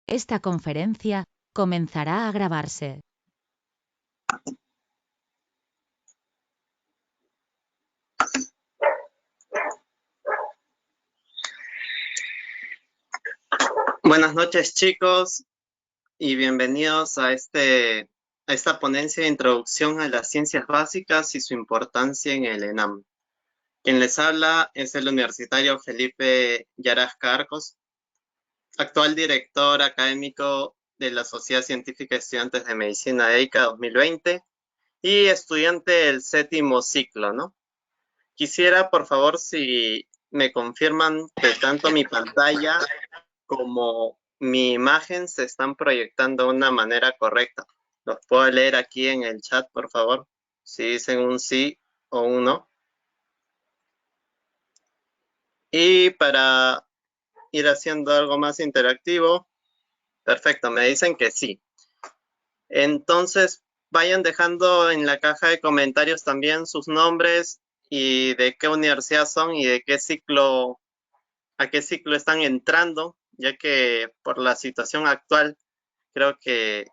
Esta conferencia comenzará a grabarse. Buenas noches, chicos, y bienvenidos a esta ponencia de introducción a las ciencias básicas y su importancia en el ENAM. Quien les habla es el universitario Felipe Yarasca Arcos, actual director académico de la Sociedad Científica de Estudiantes de Medicina de EICA 2020 y estudiante del 7º ciclo, ¿no? Quisiera, por favor, si me confirman que tanto mi pantalla como mi imagen se están proyectando de una manera correcta. Los puedo leer aquí en el chat, por favor, si dicen un sí o un no. Y para ir haciendo algo más interactivo, perfecto, me dicen que sí. Entonces, vayan dejando en la caja de comentarios también sus nombres y de qué universidad son y de qué ciclo, a qué ciclo están entrando, ya que por la situación actual creo que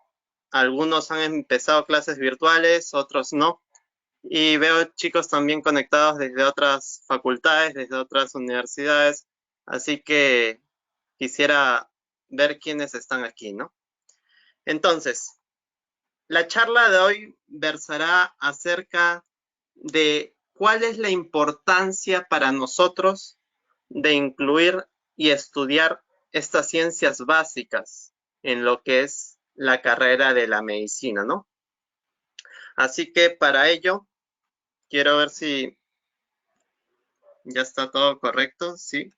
algunos han empezado clases virtuales, otros no. Y veo chicos también conectados desde otras facultades, desde otras universidades. Así que quisiera ver quiénes están aquí, ¿no? Entonces, la charla de hoy versará acerca de cuál es la importancia para nosotros de incluir y estudiar estas ciencias básicas en lo que es la carrera de la medicina, ¿no? Así que para ello, quiero ver si ya está todo correcto, ¿sí?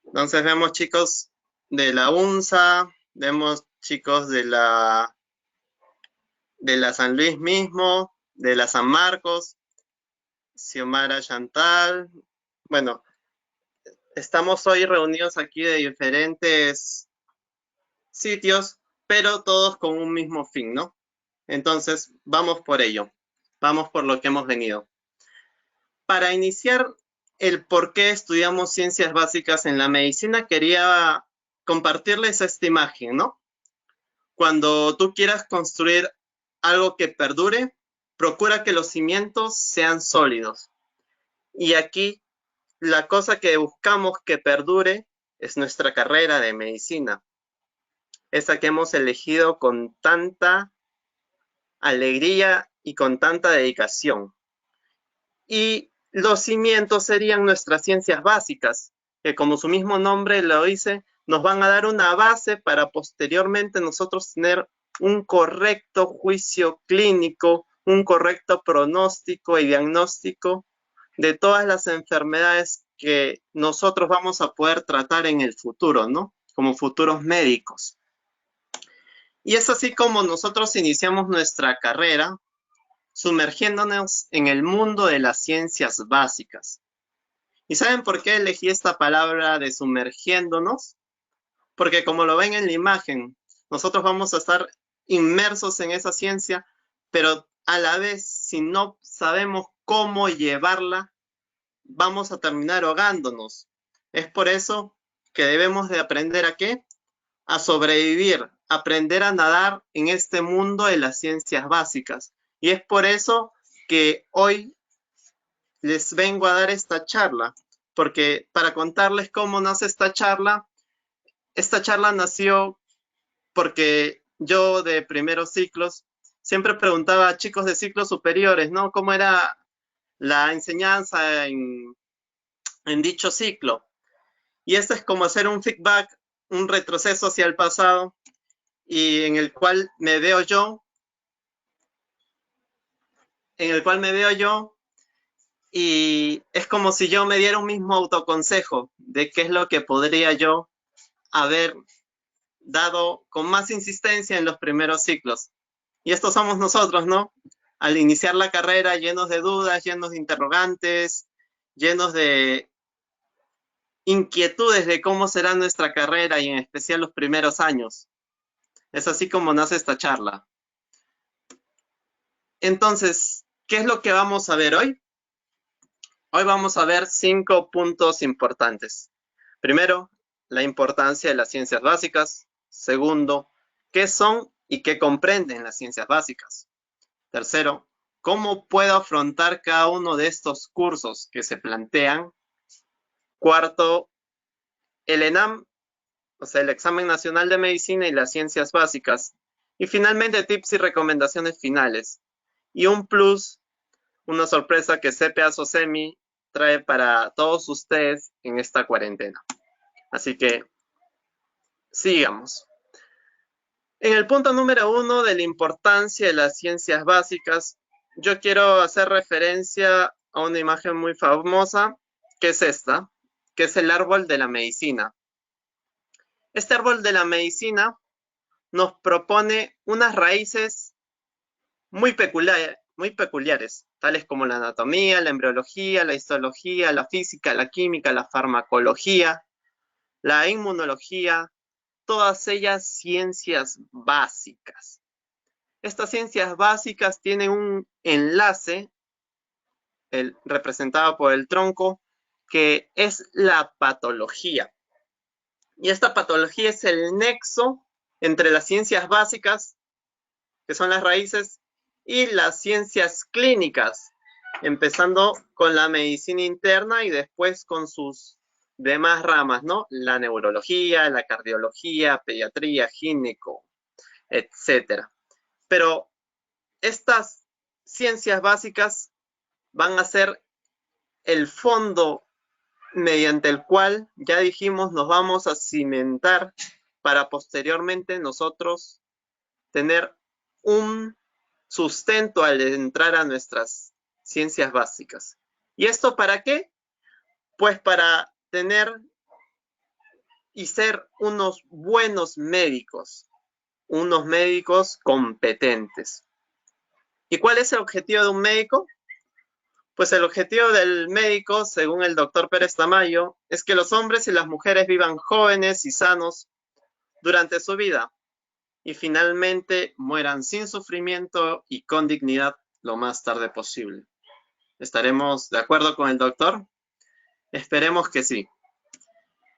Entonces vemos chicos de la UNSA, vemos chicos de la San Luis mismo, de la San Marcos, Xiomara Chantal. Bueno, estamos hoy reunidos aquí de diferentes sitios, pero todos con un mismo fin, ¿no? Entonces, vamos por ello. Vamos por lo que hemos venido. Para iniciar el por qué estudiamos ciencias básicas en la medicina, quería compartirles esta imagen, ¿no? Cuando tú quieras construir algo que perdure, procura que los cimientos sean sólidos. Y aquí la cosa que buscamos que perdure es nuestra carrera de medicina. Esa que hemos elegido con tanta alegría y con tanta dedicación. Y los cimientos serían nuestras ciencias básicas, que como su mismo nombre lo dice, nos van a dar una base para posteriormente nosotros tener un correcto juicio clínico, un correcto pronóstico y diagnóstico de todas las enfermedades que nosotros vamos a poder tratar en el futuro, ¿no? Como futuros médicos. Y es así como nosotros iniciamos nuestra carrera, sumergiéndonos en el mundo de las ciencias básicas. ¿Y saben por qué elegí esta palabra de sumergiéndonos? Porque como lo ven en la imagen, nosotros vamos a estar inmersos en esa ciencia, pero a la vez, si no sabemos cómo llevarla, vamos a terminar ahogándonos. Es por eso que debemos de aprender ¿a qué? A sobrevivir, aprender a nadar en este mundo de las ciencias básicas. Y es por eso que hoy les vengo a dar esta charla, porque para contarles cómo nace esta charla nació porque yo de primeros ciclos siempre preguntaba a chicos de ciclos superiores, ¿no? ¿Cómo era la enseñanza en dicho ciclo? Y esto es como hacer un feedback, un retroceso hacia el pasado, y en el cual me veo yo, y es como si yo me diera un mismo autoconsejo de qué es lo que podría yo haber dado con más insistencia en los primeros ciclos. Y estos somos nosotros, ¿no? Al iniciar la carrera llenos de dudas, llenos de interrogantes, llenos de inquietudes de cómo será nuestra carrera y en especial los primeros años. Es así como nace esta charla. Entonces, ¿qué es lo que vamos a ver hoy? Hoy vamos a ver 5 puntos importantes. Primero, la importancia de las ciencias básicas. Segundo, ¿qué son y qué comprenden las ciencias básicas? Tercero, ¿cómo puedo afrontar cada uno de estos cursos que se plantean? Cuarto, el ENAM, o sea, el Examen Nacional de Medicina y las Ciencias Básicas. Y finalmente, tips y recomendaciones finales. Y un plus, una sorpresa que CPA SOCEMI trae para todos ustedes en esta cuarentena. Así que, sigamos. En el punto número 1 de la importancia de las ciencias básicas, yo quiero hacer referencia a una imagen muy famosa, que es esta, que es el árbol de la medicina. Este árbol de la medicina nos propone unas raíces muy peculiares, tales como la anatomía, la embriología, la histología, la física, la química, la farmacología, la inmunología, todas ellas ciencias básicas. Estas ciencias básicas tienen un enlace, representado por el tronco, que es la patología. Y esta patología es el nexo entre las ciencias básicas, que son las raíces, y las ciencias clínicas, empezando con la medicina interna y después con sus demás ramas, ¿no? La neurología, la cardiología, pediatría, gineco, etcétera. Pero estas ciencias básicas van a ser el fondo mediante el cual, ya dijimos, nos vamos a cimentar para posteriormente nosotros tener un sustento al entrar a nuestras ciencias básicas. ¿Y esto para qué? Pues para tener y ser unos buenos médicos, unos médicos competentes. ¿Y cuál es el objetivo de un médico? Pues el objetivo del médico, según el doctor Pérez Tamayo, es que los hombres y las mujeres vivan jóvenes y sanos durante su vida y finalmente mueran sin sufrimiento y con dignidad lo más tarde posible. ¿Estaremos de acuerdo con el doctor? Esperemos que sí.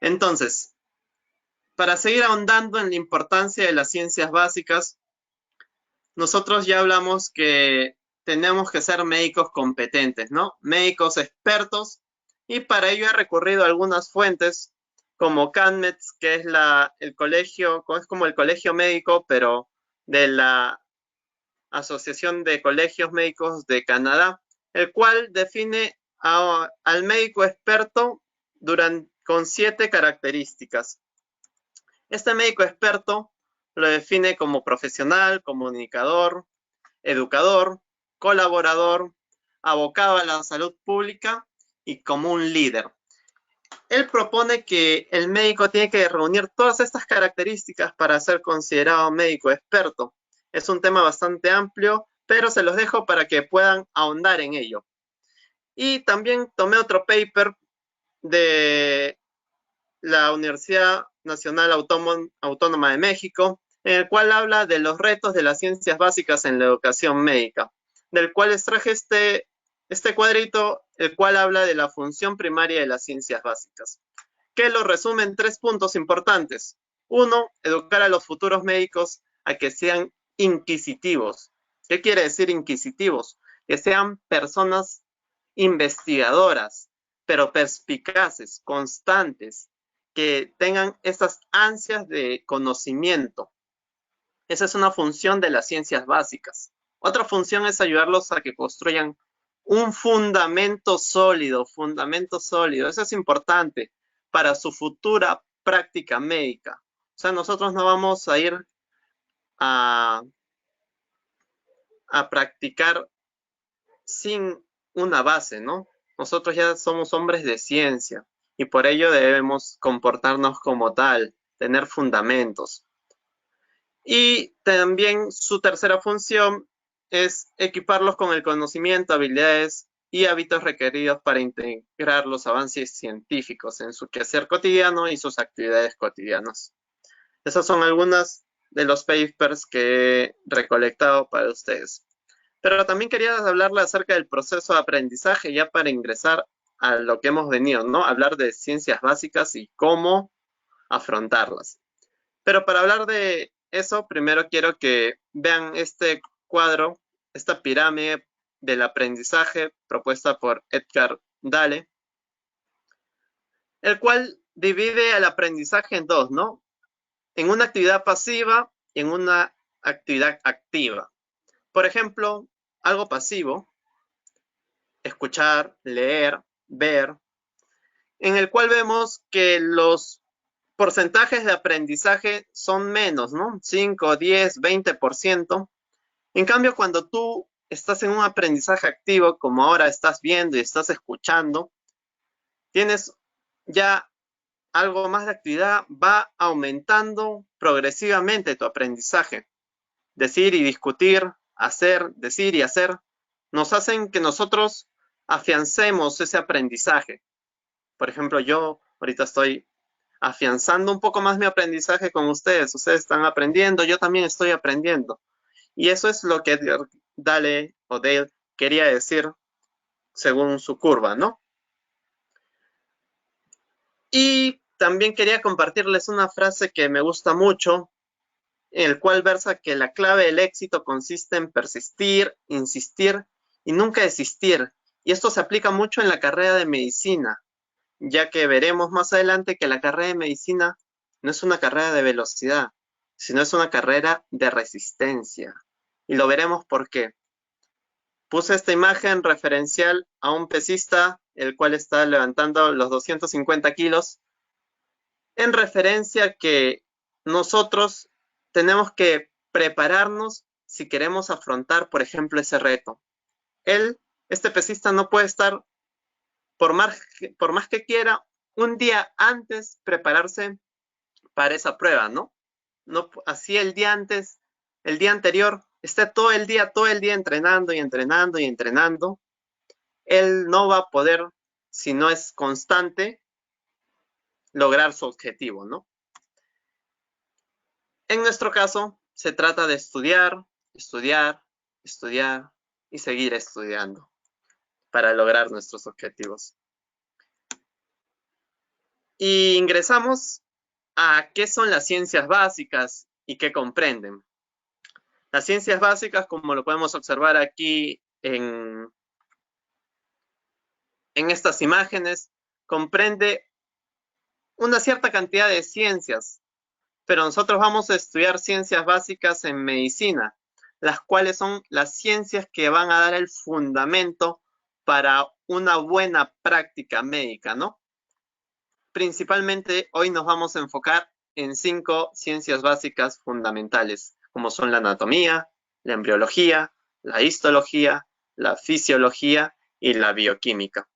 Entonces, para seguir ahondando en la importancia de las ciencias básicas, nosotros ya hablamos que tenemos que ser médicos competentes, ¿no? Médicos expertos, y para ello he recurrido a algunas fuentes como CANMEDS, que es el colegio, es como el colegio médico, pero de la Asociación de Colegios Médicos de Canadá, el cual define al médico experto con 7 características. Este médico experto lo define como profesional, comunicador, educador, colaborador, abocado a la salud pública y como un líder. Él propone que el médico tiene que reunir todas estas características para ser considerado médico experto. Es un tema bastante amplio, pero se los dejo para que puedan ahondar en ello. Y también tomé otro paper de la Universidad Nacional Autónoma de México, en el cual habla de los retos de las ciencias básicas en la educación médica, del cual extraje este cuadrito, el cual habla de la función primaria de las ciencias básicas, que lo resume en 3 puntos importantes. 1, educar a los futuros médicos a que sean inquisitivos. ¿Qué quiere decir inquisitivos? Que sean personas investigadoras, pero perspicaces, constantes, que tengan esas ansias de conocimiento. Esa es una función de las ciencias básicas. Otra función es ayudarlos a que construyan un fundamento sólido. Eso es importante para su futura práctica médica. O sea, nosotros no vamos a ir a practicar sin una base, ¿no? Nosotros ya somos hombres de ciencia y por ello debemos comportarnos como tal, tener fundamentos. Y también su tercera función es equiparlos con el conocimiento, habilidades y hábitos requeridos para integrar los avances científicos en su quehacer cotidiano y sus actividades cotidianas. Esos son algunos de los papers que he recolectado para ustedes. Pero también quería hablarle acerca del proceso de aprendizaje ya para ingresar a lo que hemos venido, ¿no? Hablar de ciencias básicas y cómo afrontarlas. Pero para hablar de eso, primero quiero que vean este cuadro, esta pirámide del aprendizaje propuesta por Edgar Dale, el cual divide el aprendizaje en dos, ¿no? En una actividad pasiva y en una actividad activa. Por ejemplo, algo pasivo, escuchar, leer, ver, en el cual vemos que los porcentajes de aprendizaje son menos, ¿no? 5, 10, 20%. En cambio, cuando tú estás en un aprendizaje activo, como ahora estás viendo y estás escuchando, tienes ya algo más de actividad, va aumentando progresivamente tu aprendizaje. Decir y discutir, hacer, decir y hacer, nos hacen que nosotros afiancemos ese aprendizaje. Por ejemplo, yo ahorita estoy afianzando un poco más mi aprendizaje con ustedes. Ustedes están aprendiendo, yo también estoy aprendiendo. Y eso es lo que Dale o Dale quería decir según su curva, ¿no? Y también quería compartirles una frase que me gusta mucho, en el cual versa que la clave del éxito consiste en persistir, insistir y nunca desistir. Y esto se aplica mucho en la carrera de medicina, ya que veremos más adelante que la carrera de medicina no es una carrera de velocidad, sino es una carrera de resistencia. Y lo veremos por qué. Puse esta imagen referencial a un pesista, el cual está levantando los 250 kilos, en referencia a que nosotros tenemos que prepararnos si queremos afrontar, por ejemplo, ese reto. Este pesista, no puede estar, por más que quiera, un día antes prepararse para esa prueba, ¿no? No, así el día antes, el día anterior, esté todo el día entrenando y entrenando y entrenando. Él no va a poder, si no es constante, lograr su objetivo, ¿no? En nuestro caso, se trata de estudiar, estudiar, estudiar y seguir estudiando para lograr nuestros objetivos. Y ingresamos a qué son las ciencias básicas y qué comprenden. Las ciencias básicas, como lo podemos observar aquí en estas imágenes, comprende una cierta cantidad de ciencias, pero nosotros vamos a estudiar ciencias básicas en medicina, las cuales son las ciencias que van a dar el fundamento para una buena práctica médica, ¿no? Principalmente hoy nos vamos a enfocar en 5 ciencias básicas fundamentales, como son la anatomía, la embriología, la histología, la fisiología y la bioquímica.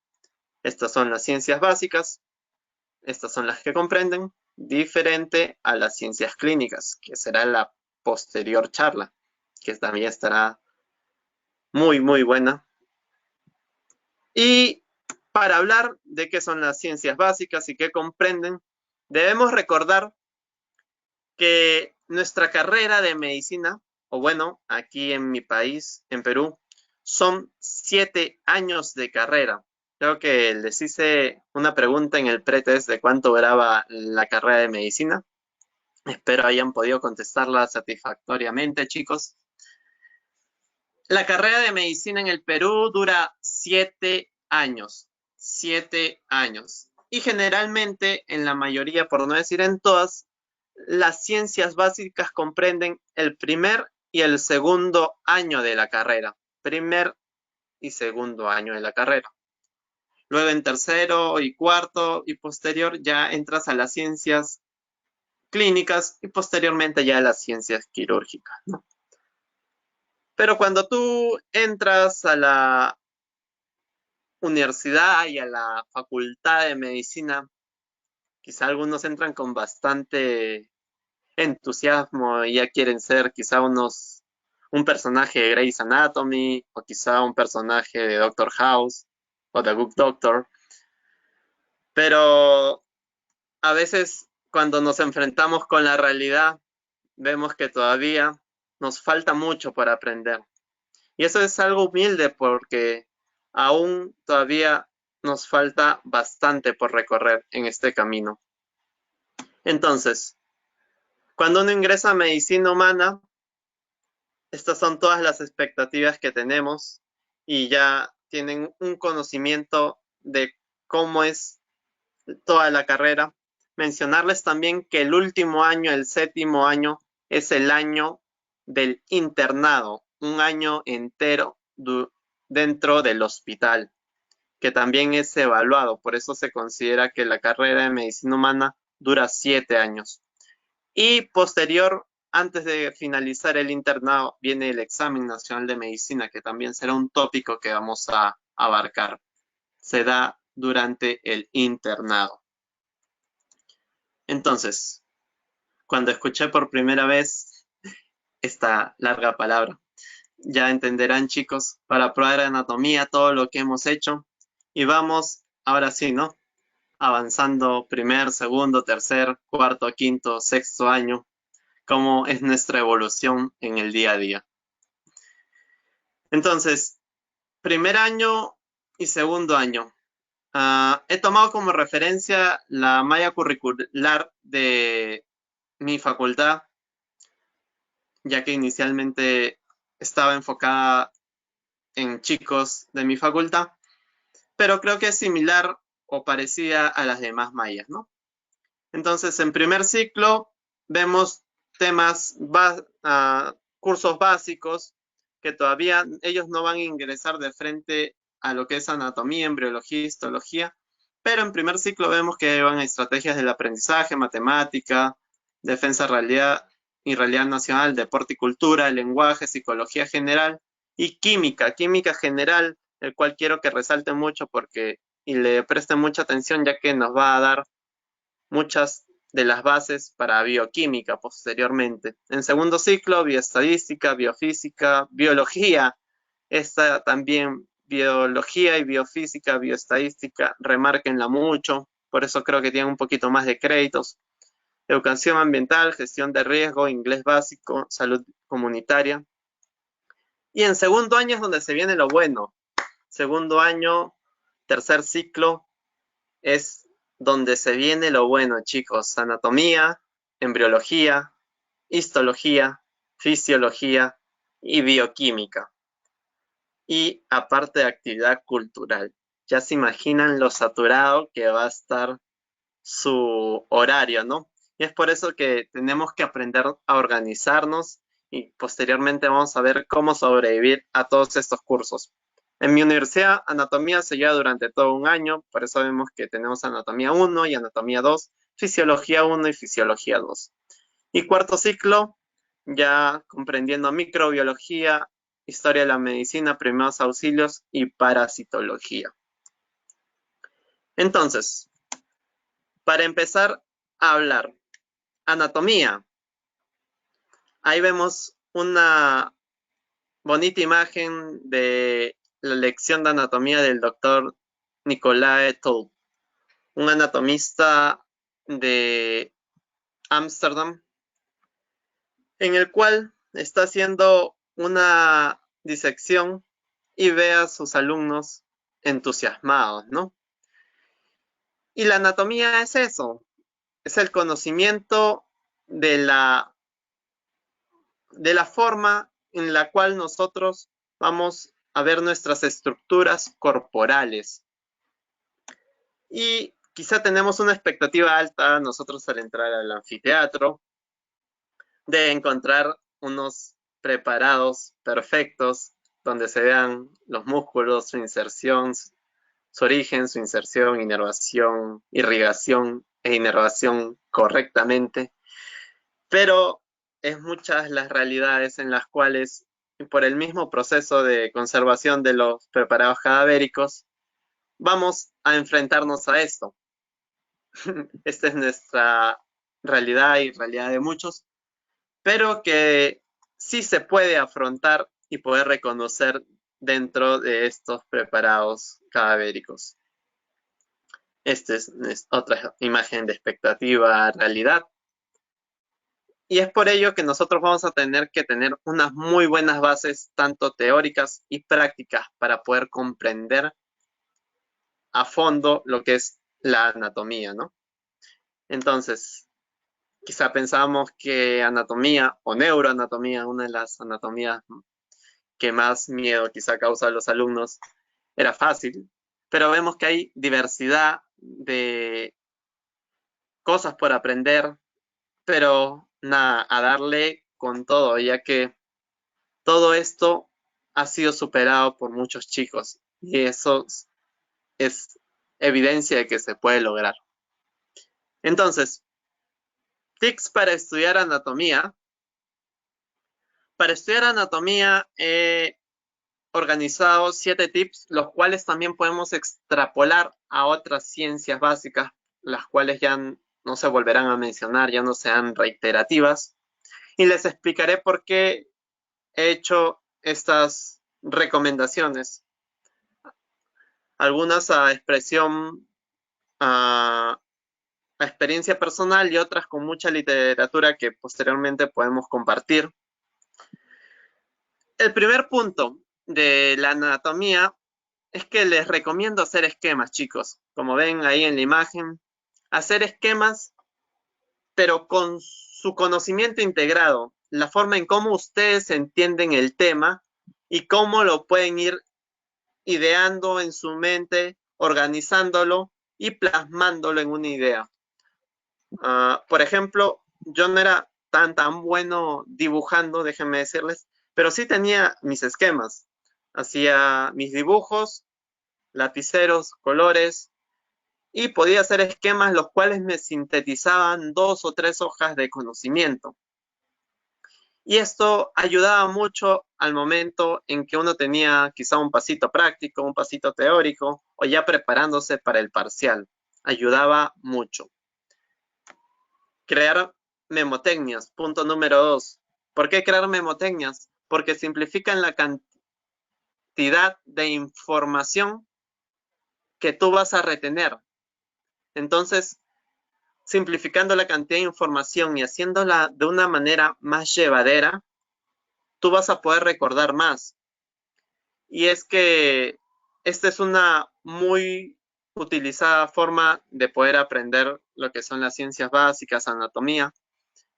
Estas son las ciencias básicas, estas son las que comprenden, diferente a las ciencias clínicas, que será la posterior charla, que también estará muy, muy buena. Y para hablar de qué son las ciencias básicas y qué comprenden, debemos recordar que nuestra carrera de medicina, o bueno, aquí en mi país, en Perú, son 7 años de carrera. Creo que les hice una pregunta en el pretest de cuánto duraba la carrera de medicina. Espero hayan podido contestarla satisfactoriamente, chicos. La carrera de medicina en el Perú dura 7 años. 7 años. Y generalmente, en la mayoría, por no decir en todas, las ciencias básicas comprenden el primer y el segundo año de la carrera. Primer y segundo año de la carrera. Luego en tercero y cuarto y posterior ya entras a las ciencias clínicas y posteriormente ya a las ciencias quirúrgicas, ¿no? Pero cuando tú entras a la universidad y a la facultad de medicina, quizá algunos entran con bastante entusiasmo y ya quieren ser quizá un personaje de Grey's Anatomy o quizá un personaje de Doctor House o The Good Doctor. Pero a veces cuando nos enfrentamos con la realidad, vemos que todavía nos falta mucho por aprender. Y eso es algo humilde porque aún todavía nos falta bastante por recorrer en este camino. Entonces, Cuando uno ingresa a medicina humana, estas son todas las expectativas que tenemos y ya tienen un conocimiento de cómo es toda la carrera. Mencionarles también que el último año, el séptimo año, es el año del internado, un año entero dentro del hospital, que también es evaluado. Por eso se considera que la carrera de medicina humana dura 7 años. Y posterior, antes de finalizar el internado, viene el examen nacional de medicina, que también será un tópico que vamos a abarcar. Se da durante el internado. Entonces, cuando escuché por primera vez esta larga palabra, ya entenderán, chicos, para probar anatomía, todo lo que hemos hecho. Y vamos, ahora sí, ¿no? Avanzando primer, segundo, tercer, cuarto, quinto, sexto año, cómo es nuestra evolución en el día a día. Entonces, primer año y segundo año. He tomado como referencia la malla curricular de mi facultad, ya que inicialmente estaba enfocada en chicos de mi facultad, pero creo que es similar o parecida a las demás mallas, ¿no? Entonces, en primer ciclo vemos temas, cursos básicos que todavía ellos no van a ingresar de frente a lo que es anatomía, embriología, histología, pero en primer ciclo vemos que van a estrategias del aprendizaje, matemática, defensa realidad y realidad nacional, deporte y cultura, lenguaje, psicología general y química, química general, el cual quiero que resalte mucho porque y le preste mucha atención ya que nos va a dar muchas de las bases para bioquímica posteriormente. En segundo ciclo, bioestadística, biofísica, biología. Esta también, biología y biofísica, bioestadística, remárquenla mucho. Por eso creo que tienen un poquito más de créditos. Educación ambiental, gestión de riesgo, inglés básico, salud comunitaria. Y en segundo año es donde se viene lo bueno. Segundo año, tercer ciclo, es donde se viene lo bueno, chicos. Anatomía, embriología, histología, fisiología y bioquímica. Y aparte de actividad cultural. Ya se imaginan lo saturado que va a estar su horario, ¿no? Y es por eso que tenemos que aprender a organizarnos y posteriormente vamos a ver cómo sobrevivir a todos estos cursos. En mi universidad, anatomía se lleva durante todo un año, por eso vemos que tenemos anatomía 1 y anatomía 2, fisiología 1 y fisiología 2. Y cuarto ciclo, ya comprendiendo microbiología, historia de la medicina, primeros auxilios y parasitología. Entonces, para empezar a hablar, anatomía. Ahí vemos una bonita imagen de la lección de anatomía del doctor Nicolae Tulp, un anatomista de Ámsterdam, en el cual está haciendo una disección y ve a sus alumnos entusiasmados, ¿no? Y la anatomía es eso, es el conocimiento de la forma en la cual nosotros vamos a ver nuestras estructuras corporales. Y quizá tenemos una expectativa alta nosotros al entrar al anfiteatro de encontrar unos preparados perfectos donde se vean los músculos, su inserción, su origen, su inserción, inervación, irrigación e inervación correctamente. Pero es muchas las realidades en las cuales, por el mismo proceso de conservación de los preparados cadavéricos, vamos a enfrentarnos a esto. Esta es nuestra realidad y realidad de muchos, pero que sí se puede afrontar y poder reconocer dentro de estos preparados cadavéricos. Esta es otra imagen de expectativa realidad. Y es por ello que nosotros vamos a tener que tener unas muy buenas bases, tanto teóricas y prácticas, para poder comprender a fondo lo que es la anatomía, ¿no? Entonces, quizá pensábamos que anatomía o neuroanatomía, una de las anatomías que más miedo quizá causa a los alumnos, era fácil, pero vemos que hay diversidad de cosas por aprender, pero nada, a darle con todo, ya que todo esto ha sido superado por muchos chicos y eso es evidencia de que se puede lograr. Entonces, tips para estudiar anatomía. Para estudiar anatomía he organizado 7 tips, los cuales también podemos extrapolar a otras ciencias básicas, las cuales ya no se volverán a mencionar, ya no sean reiterativas. Y les explicaré por qué he hecho estas recomendaciones. Algunas a expresión, a experiencia personal y otras con mucha literatura que posteriormente podemos compartir. El primer punto de la anatomía es que les recomiendo hacer esquemas, chicos. Como ven ahí en la imagen, hacer esquemas, pero con su conocimiento integrado, la forma en cómo ustedes entienden el tema y cómo lo pueden ir ideando en su mente, organizándolo y plasmándolo en una idea. Por ejemplo, yo no era tan bueno dibujando, déjenme decirles, pero sí tenía mis esquemas. Hacía mis dibujos, lapiceros, colores, y podía hacer esquemas los cuales me sintetizaban 2 o 3 hojas de conocimiento. Y esto ayudaba mucho al momento en que uno tenía quizá un pasito práctico, un pasito teórico, o ya preparándose para el parcial. Ayudaba mucho. Crear memotecnias, punto número 2. ¿Por qué crear memotecnias? Porque simplifican la cantidad de información que tú vas a retener. Entonces, simplificando la cantidad de información y haciéndola de una manera más llevadera, tú vas a poder recordar más. Y es que esta es una muy utilizada forma de poder aprender lo que son las ciencias básicas, anatomía,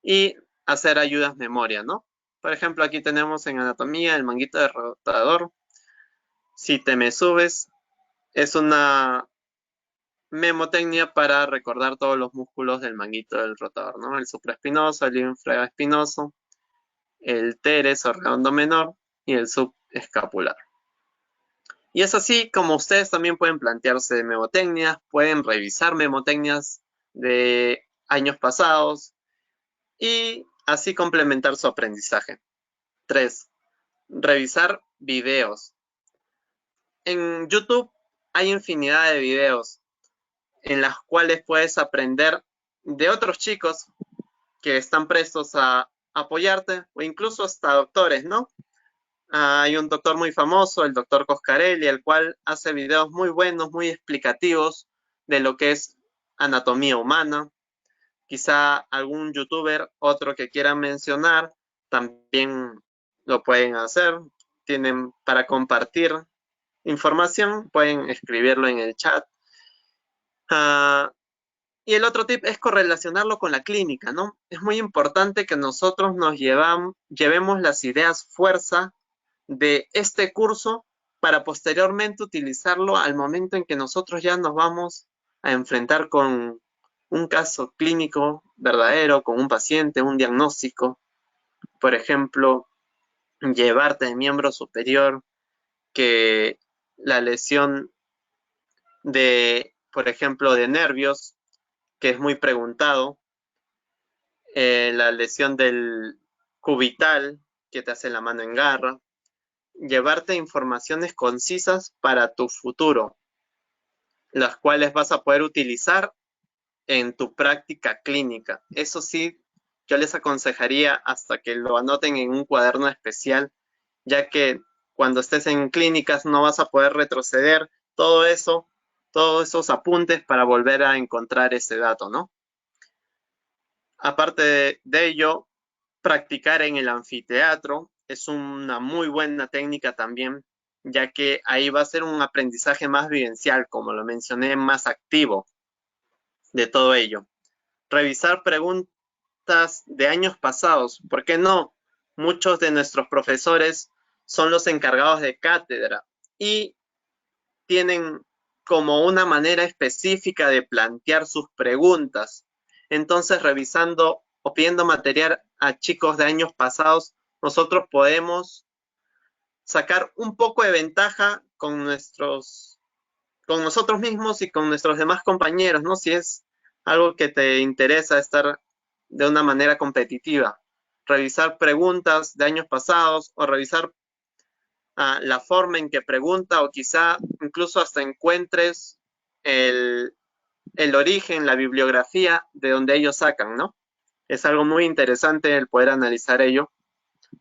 y hacer ayudas memoria, ¿no? Por ejemplo, aquí tenemos en anatomía el manguito de rotador. Si te me subes, es una memotecnia para recordar todos los músculos del manguito del rotador, ¿no? El supraespinoso, el infraespinoso, el teres o redondo menor y el subescapular. Y es así como ustedes también pueden plantearse memotecnias, pueden revisar memotecnias de años pasados y así complementar su aprendizaje. 3. Revisar videos. En YouTube hay infinidad de videos en las cuales puedes aprender de otros chicos que están prestos a apoyarte o incluso hasta doctores, ¿no? Hay un doctor muy famoso, el doctor Coscarelli, el cual hace videos muy buenos, muy explicativos de lo que es anatomía humana. Quizá algún youtuber, otro que quieran mencionar, también lo pueden hacer. Tienen para compartir información, pueden escribirlo en el chat. Y el otro tip es correlacionarlo con la clínica, ¿no? Es muy importante que nosotros nos llevemos las ideas fuerza de este curso para posteriormente utilizarlo al momento en que nosotros ya nos vamos a enfrentar con un caso clínico verdadero, con un paciente, un diagnóstico. Por ejemplo, llevarte de miembro superior que la lesión de, por ejemplo, de nervios, que es muy preguntado, la lesión del cubital, que te hace la mano en garra, llevarte informaciones concisas para tu futuro, las cuales vas a poder utilizar en tu práctica clínica. Eso sí, yo les aconsejaría hasta que lo anoten en un cuaderno especial, ya que cuando estés en clínicas no vas a poder retroceder todo eso, todos esos apuntes para volver a encontrar ese dato, ¿no? Aparte de ello, practicar en el anfiteatro es una muy buena técnica también, ya que ahí va a ser un aprendizaje más vivencial, como lo mencioné, más activo de todo ello. Revisar preguntas preguntas de años pasados. ¿Por qué no? Muchos de nuestros profesores son los encargados de cátedra y tienen como una manera específica de plantear sus preguntas. Entonces, revisando o pidiendo material a chicos de años pasados, nosotros podemos sacar un poco de ventaja con nosotros mismos y con nuestros demás compañeros, ¿no? Si es algo que te interesa estar de una manera competitiva. Revisar preguntas de años pasados o revisar la forma en que pregunta o quizá incluso hasta encuentres el origen, la bibliografía de donde ellos sacan, ¿no? Es algo muy interesante el poder analizar ello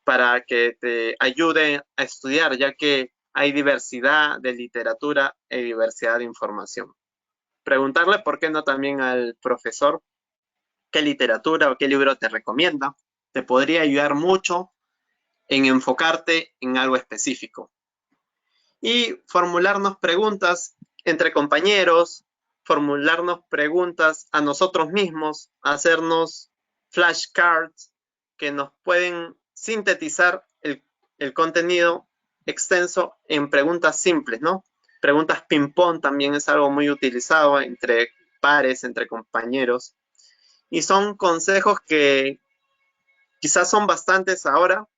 para que te ayude a estudiar, ya que hay diversidad de literatura y diversidad de información. Preguntarle, ¿por qué no también al profesor qué literatura o qué libro te recomienda? Te podría ayudar mucho en enfocarte en algo específico. Y formularnos preguntas entre compañeros, formularnos preguntas a nosotros mismos, hacernos flashcards que nos pueden sintetizar el contenido extenso en preguntas simples, ¿no? Preguntas ping-pong también es algo muy utilizado entre pares, entre compañeros. Y son consejos que quizás son bastantes ahora,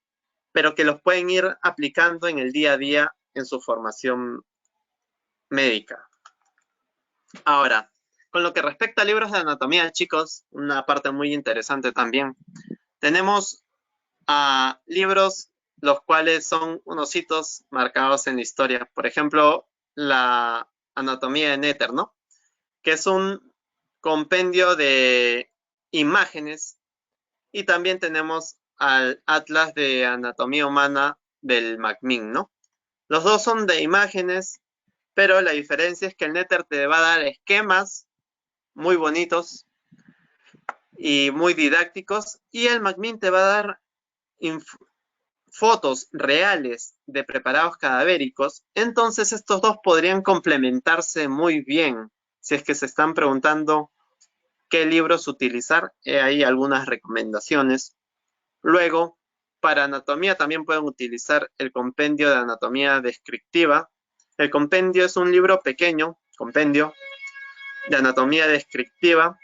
pero que los pueden ir aplicando en el día a día en su formación médica. Ahora, con lo que respecta a libros de anatomía, chicos, una parte muy interesante también. Tenemos libros los cuales son unos hitos marcados en la historia. Por ejemplo, la anatomía de Néter, ¿no? Que es un compendio de imágenes. Y también tenemos al Atlas de Anatomía Humana del Macmillan, ¿no? Los dos son de imágenes, pero la diferencia es que el Néter te va a dar esquemas muy bonitos y muy didácticos, y el Macmillan te va a dar fotos reales de preparados cadavéricos. Entonces estos dos podrían complementarse muy bien. Si es que se están preguntando qué libros utilizar, hay algunas recomendaciones. Luego, para anatomía también pueden utilizar el compendio de anatomía descriptiva. El compendio es un libro pequeño, compendio de anatomía descriptiva,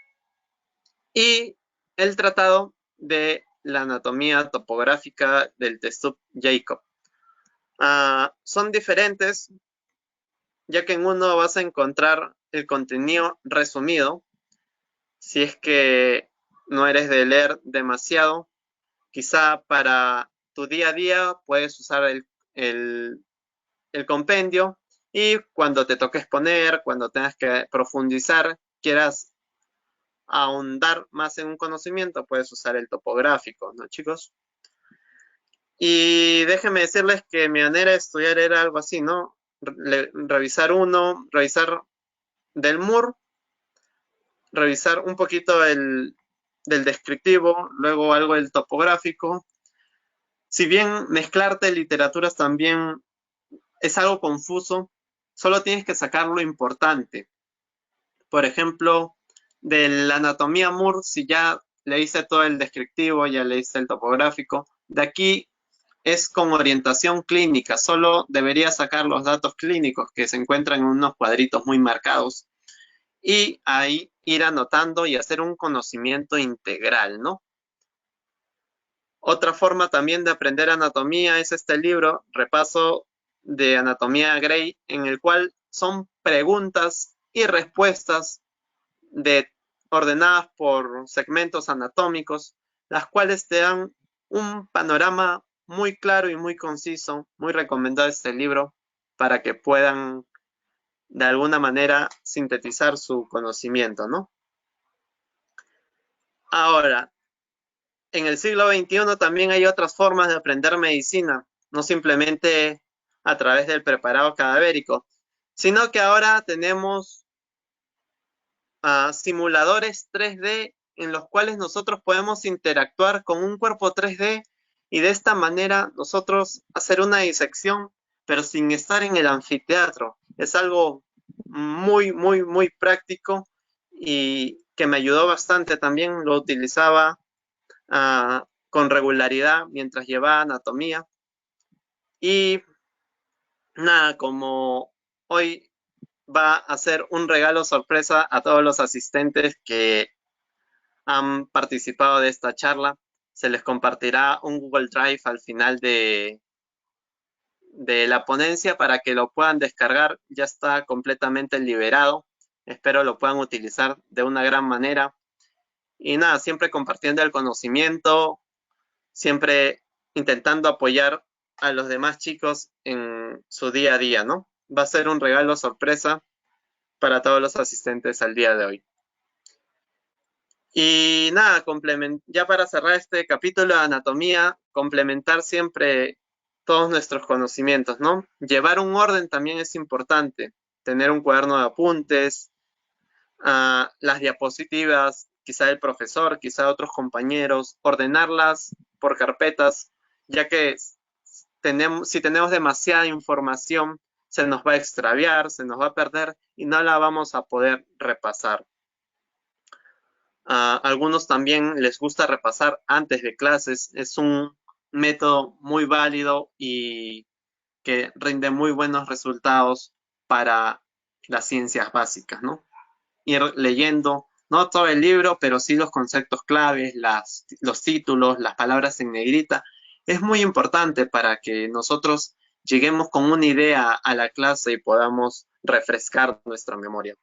y el tratado de la anatomía topográfica del Testub Jacob. Son diferentes, ya que en uno vas a encontrar el contenido resumido. Si es que no eres de leer demasiado, quizá para tu día a día puedes usar el compendio, y cuando te toque exponer, cuando tengas que profundizar, quieras ahondar más en un conocimiento, puedes usar el topográfico, ¿no, chicos? Y déjenme decirles que mi manera de estudiar era algo así, ¿no? Revisar del MUR, revisar un poquito del descriptivo, luego algo del topográfico. Si bien mezclarte literaturas también es algo confuso, solo tienes que sacar lo importante. Por ejemplo, de la anatomía MUR, si ya le hice todo el descriptivo, ya le hice el topográfico, de aquí es con orientación clínica, solo debería sacar los datos clínicos que se encuentran en unos cuadritos muy marcados y ahí ir anotando y hacer un conocimiento integral, ¿no? Otra forma también de aprender anatomía es este libro, Repaso de Anatomía Gray, en el cual son preguntas y respuestas ordenadas por segmentos anatómicos, las cuales te dan un panorama muy claro y muy conciso. Muy recomendado este libro para que puedan de alguna manera sintetizar su conocimiento, ¿no? Ahora, en el siglo XXI también hay otras formas de aprender medicina, no simplemente a través del preparado cadavérico, sino que ahora tenemos simuladores 3D en los cuales nosotros podemos interactuar con un cuerpo 3D y de esta manera nosotros hacer una disección, pero sin estar en el anfiteatro. Es algo muy, muy, muy práctico y que me ayudó bastante. También lo utilizaba con regularidad mientras llevaba anatomía. Y nada, como hoy va a ser un regalo sorpresa a todos los asistentes que han participado de esta charla, se les compartirá un Google Drive al final de la ponencia para que lo puedan descargar. Ya está completamente liberado. Espero lo puedan utilizar de una gran manera. Y nada, siempre compartiendo el conocimiento, siempre intentando apoyar a los demás chicos en su día a día, ¿no? Va a ser un regalo sorpresa para todos los asistentes al día de hoy. Y nada, ya para cerrar este capítulo de anatomía, complementar siempre todos nuestros conocimientos, ¿no? Llevar un orden también es importante, tener un cuaderno de apuntes, las diapositivas, quizá el profesor, quizá otros compañeros, ordenarlas por carpetas, ya que si tenemos demasiada información, se nos va a extraviar, se nos va a perder y no la vamos a poder repasar. A algunos también les gusta repasar antes de clases. Es un método muy válido y que rinde muy buenos resultados para las ciencias básicas, ¿no? Ir leyendo, no todo el libro, pero sí los conceptos claves, los títulos, las palabras en negrita. Es muy importante para que nosotros lleguemos con una idea a la clase y podamos refrescar nuestra memoria.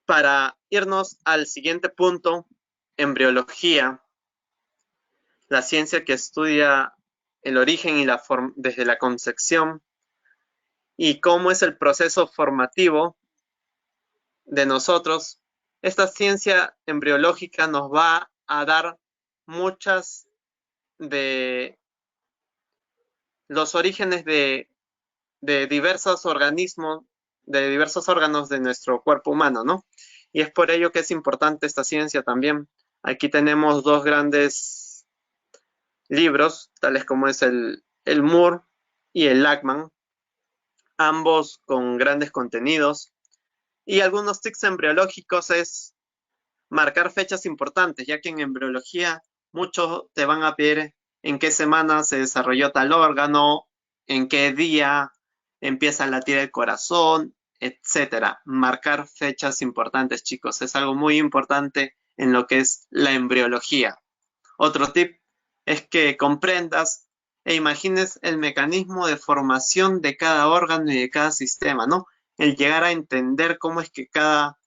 Para irnos al siguiente punto, embriología, la ciencia que estudia el origen y desde la concepción y cómo es el proceso formativo de nosotros. Esta ciencia embriológica nos va a dar muchas de los orígenes de diversos organismos, de diversos órganos de nuestro cuerpo humano, ¿no? Y es por ello que es importante esta ciencia también. Aquí tenemos dos grandes libros, tales como es el Moore y el Lachman, ambos con grandes contenidos. Y algunos tips embriológicos es marcar fechas importantes, ya que en embriología muchos te van a pedir en qué semana se desarrolló tal órgano, en qué día empieza a latir el corazón, etcétera. Marcar fechas importantes, chicos, es algo muy importante en lo que es la embriología. Otro tip es que comprendas e imagines el mecanismo de formación de cada órgano y de cada sistema, ¿no? El llegar a entender cómo es que cada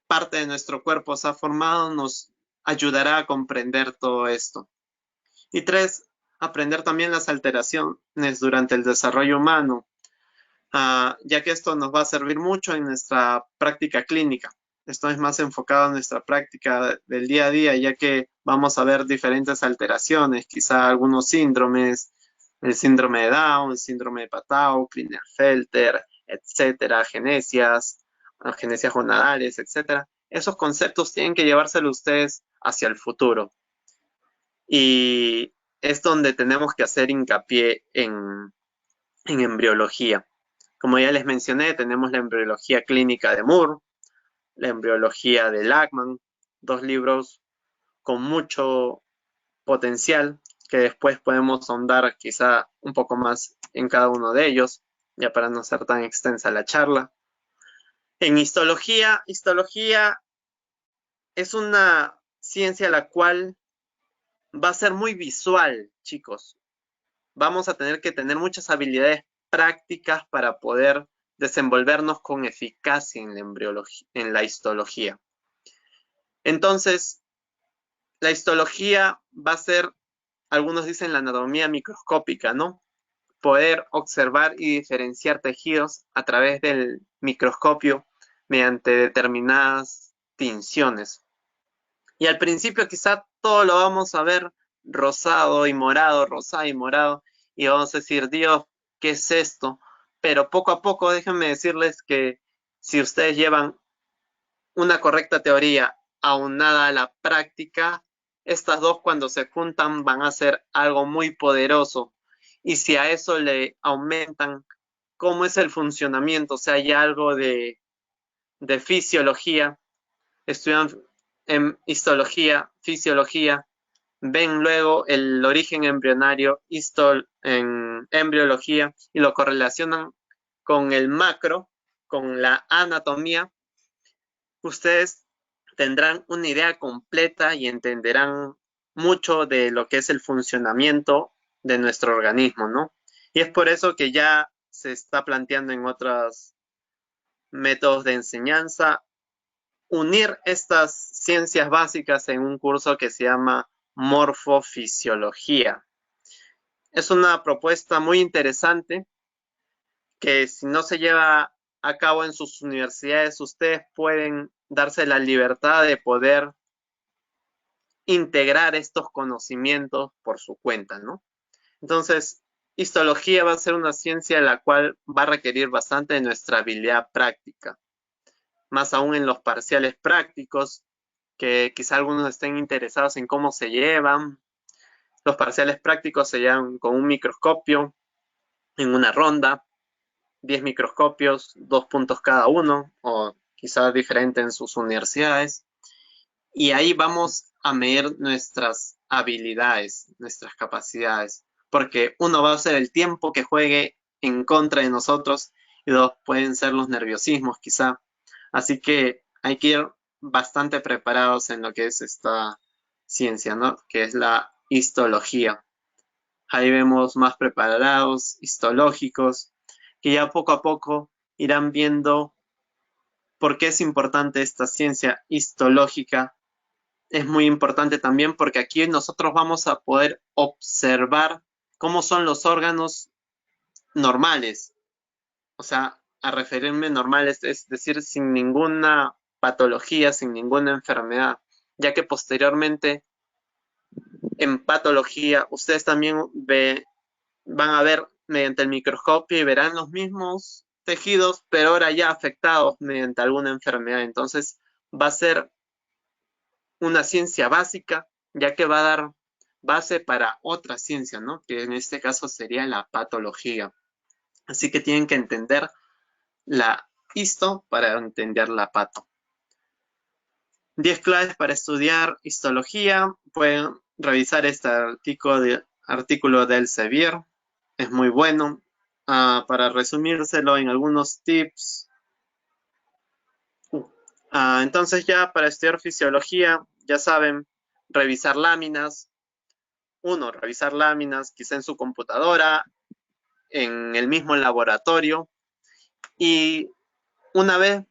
parte de nuestro cuerpo se ha formado nos ayudará a comprender todo esto. Y 3, aprender también las alteraciones durante el desarrollo humano, ya que esto nos va a servir mucho en nuestra práctica clínica. Esto es más enfocado en nuestra práctica del día a día, ya que vamos a ver diferentes alteraciones, quizá algunos síndromes, el síndrome de Down, el síndrome de Patau, Klinefelter, etcétera, genesias gonadales, etcétera. Esos conceptos tienen que llevárselo ustedes hacia el futuro. Y es donde tenemos que hacer hincapié en embriología. Como ya les mencioné, tenemos la embriología clínica de Moore, la embriología de Lachman, dos libros con mucho potencial que después podemos ahondar quizá un poco más en cada uno de ellos, ya para no ser tan extensa la charla. En histología es una ciencia la cual va a ser muy visual, chicos. Vamos a tener que tener muchas habilidades prácticas para poder desenvolvernos con eficacia en la histología. Entonces, la histología va a ser, algunos dicen la anatomía microscópica, ¿no? Poder observar y diferenciar tejidos a través del microscopio mediante determinadas tinciones. Y al principio quizá todo lo vamos a ver rosado y morado, y vamos a decir, Dios, ¿qué es esto? Pero poco a poco déjenme decirles que si ustedes llevan una correcta teoría aunada a la práctica, estas dos cuando se juntan van a ser algo muy poderoso. Y si a eso le aumentan cómo es el funcionamiento, o sea, hay algo de fisiología, estudian en histología, fisiología, ven luego el origen embrionario en embriología y lo correlacionan con el macro, con la anatomía, ustedes tendrán una idea completa y entenderán mucho de lo que es el funcionamiento de nuestro organismo, ¿no? Y es por eso que ya se está planteando en otros métodos de enseñanza unir estas ciencias básicas en un curso que se llama morfofisiología. Es una propuesta muy interesante que si no se lleva a cabo en sus universidades, ustedes pueden darse la libertad de poder integrar estos conocimientos por su cuenta, ¿no? Entonces, histología va a ser una ciencia la cual va a requerir bastante de nuestra habilidad práctica, más aún en los parciales prácticos, que quizá algunos estén interesados en cómo se llevan. Los parciales prácticos se llevan con un microscopio en una ronda, 10 microscopios, 2 puntos cada uno, o quizás diferente en sus universidades. Y ahí vamos a medir nuestras habilidades, nuestras capacidades, porque uno va a ser el tiempo que juegue en contra de nosotros y dos pueden ser los nerviosismos quizá. Así que hay que ir bastante preparados en lo que es esta ciencia, ¿no? Que es la histología. Ahí vemos más preparados, histológicos, que ya poco a poco irán viendo por qué es importante esta ciencia histológica. Es muy importante también porque aquí nosotros vamos a poder observar cómo son los órganos normales. O sea, a referirme normales, es decir, sin ninguna patología, sin ninguna enfermedad, ya que posteriormente en patología ustedes también van a ver mediante el microscopio y verán los mismos tejidos, pero ahora ya afectados mediante alguna enfermedad. Entonces va a ser una ciencia básica, ya que va a dar base para otra ciencia, ¿no? Que en este caso sería la patología. Así que tienen que entender la histo para entender la pato. 10 claves para estudiar histología. Pueden revisar este artículo del Elsevier. Es muy bueno. Para resumírselo en algunos tips. Entonces ya para estudiar fisiología, ya saben, revisar láminas. Revisar láminas quizá en su computadora, en el mismo laboratorio. Y una vez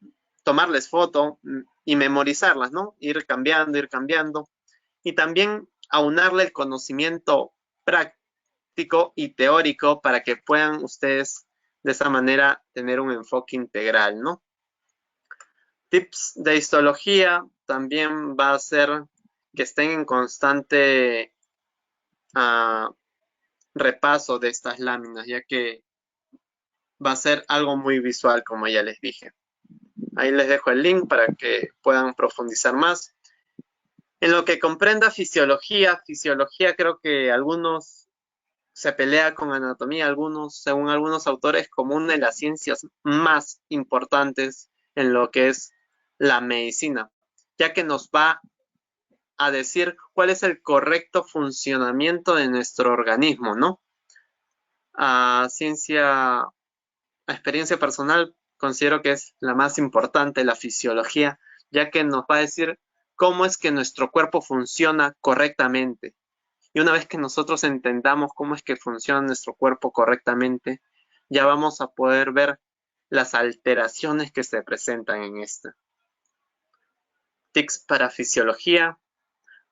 tomarles foto y memorizarlas, ¿no? Ir cambiando, ir cambiando. Y también aunarle el conocimiento práctico y teórico para que puedan ustedes de esa manera tener un enfoque integral, ¿no? Tips de histología también va a ser que estén en constante repaso de estas láminas, ya que va a ser algo muy visual, como ya les dije. Ahí les dejo el link para que puedan profundizar más. En lo que comprenda fisiología creo que algunos se pelea con anatomía, según algunos autores, como una de las ciencias más importantes en lo que es la medicina, ya que nos va a decir cuál es el correcto funcionamiento de nuestro organismo, ¿no? A experiencia personal, considero que es la más importante, la fisiología, ya que nos va a decir cómo es que nuestro cuerpo funciona correctamente. Y una vez que nosotros entendamos cómo es que funciona nuestro cuerpo correctamente, ya vamos a poder ver las alteraciones que se presentan en este. Tips para fisiología.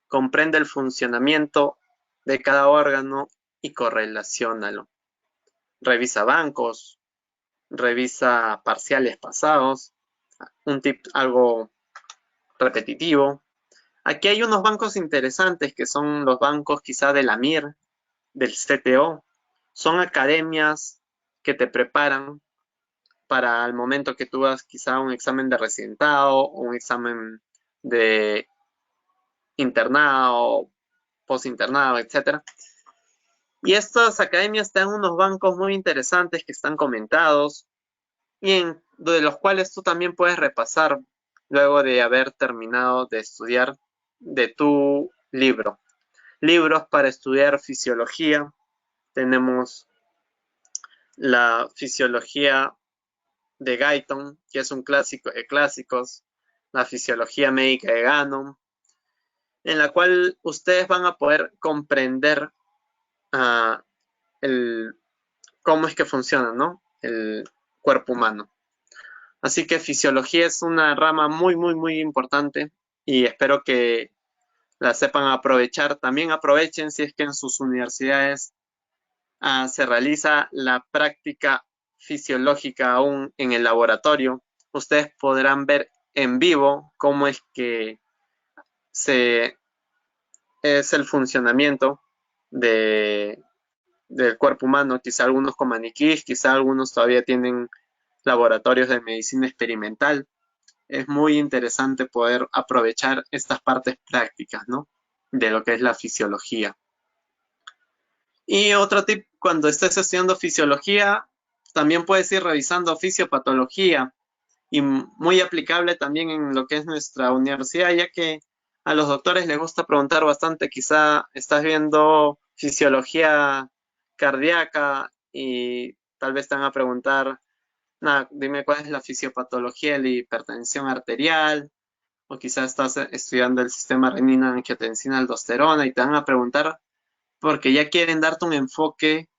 Comprende el funcionamiento de cada órgano y correlaciónalo. Revisa bancos, revisa parciales pasados, un tip algo repetitivo. Aquí hay unos bancos interesantes que son los bancos quizá de la MIR, del CTO. Son academias que te preparan para el momento que tú hagas quizá un examen de residentado o un examen de internado, postinternado, etc. Y estas academias están en unos bancos muy interesantes que están comentados y de los cuales tú también puedes repasar luego de haber terminado de estudiar de tu libro. Libros para estudiar fisiología. Tenemos la fisiología de Guyton, que es un clásico de clásicos, la fisiología médica de Gannon, en la cual ustedes van a poder comprender cómo es que funciona, ¿no? El cuerpo humano. Así que fisiología es una rama muy, muy, muy importante y espero que la sepan aprovechar. También aprovechen si es que en sus universidades se realiza la práctica fisiológica aún en el laboratorio. Ustedes podrán ver en vivo cómo es que es el funcionamiento de, del cuerpo humano. Quizá algunos con maniquís, quizá algunos todavía tienen laboratorios de medicina experimental. Es muy interesante poder aprovechar estas partes prácticas, ¿no? De lo que es la fisiología. Y otro tip, cuando estés estudiando fisiología, también puedes ir revisando fisiopatología y muy aplicable también en lo que es nuestra universidad, ya que a los doctores les gusta preguntar bastante. Quizá estás viendo fisiología cardíaca y tal vez te van a preguntar, nada, dime cuál es la fisiopatología de la hipertensión arterial, o quizás estás estudiando el sistema renina-angiotensina-aldosterona y te van a preguntar porque ya quieren darte un enfoque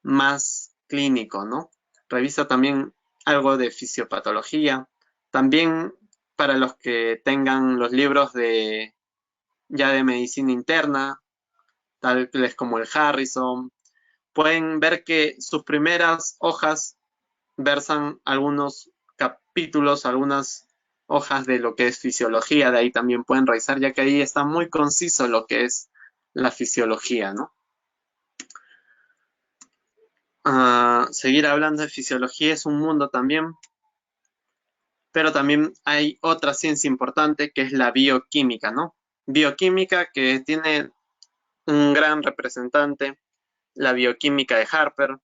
más clínico, ¿no? Revisa también algo de fisiopatología. También para los que tengan los libros ya de medicina interna, tales como el Harrison, pueden ver que sus primeras hojas versan algunos capítulos, algunas hojas de lo que es fisiología, de ahí también pueden revisar, ya que ahí está muy conciso lo que es la fisiología, ¿no? Seguir hablando de fisiología es un mundo también, pero también hay otra ciencia importante que es la bioquímica, ¿no? Bioquímica que tiene un gran representante, la bioquímica de Harper,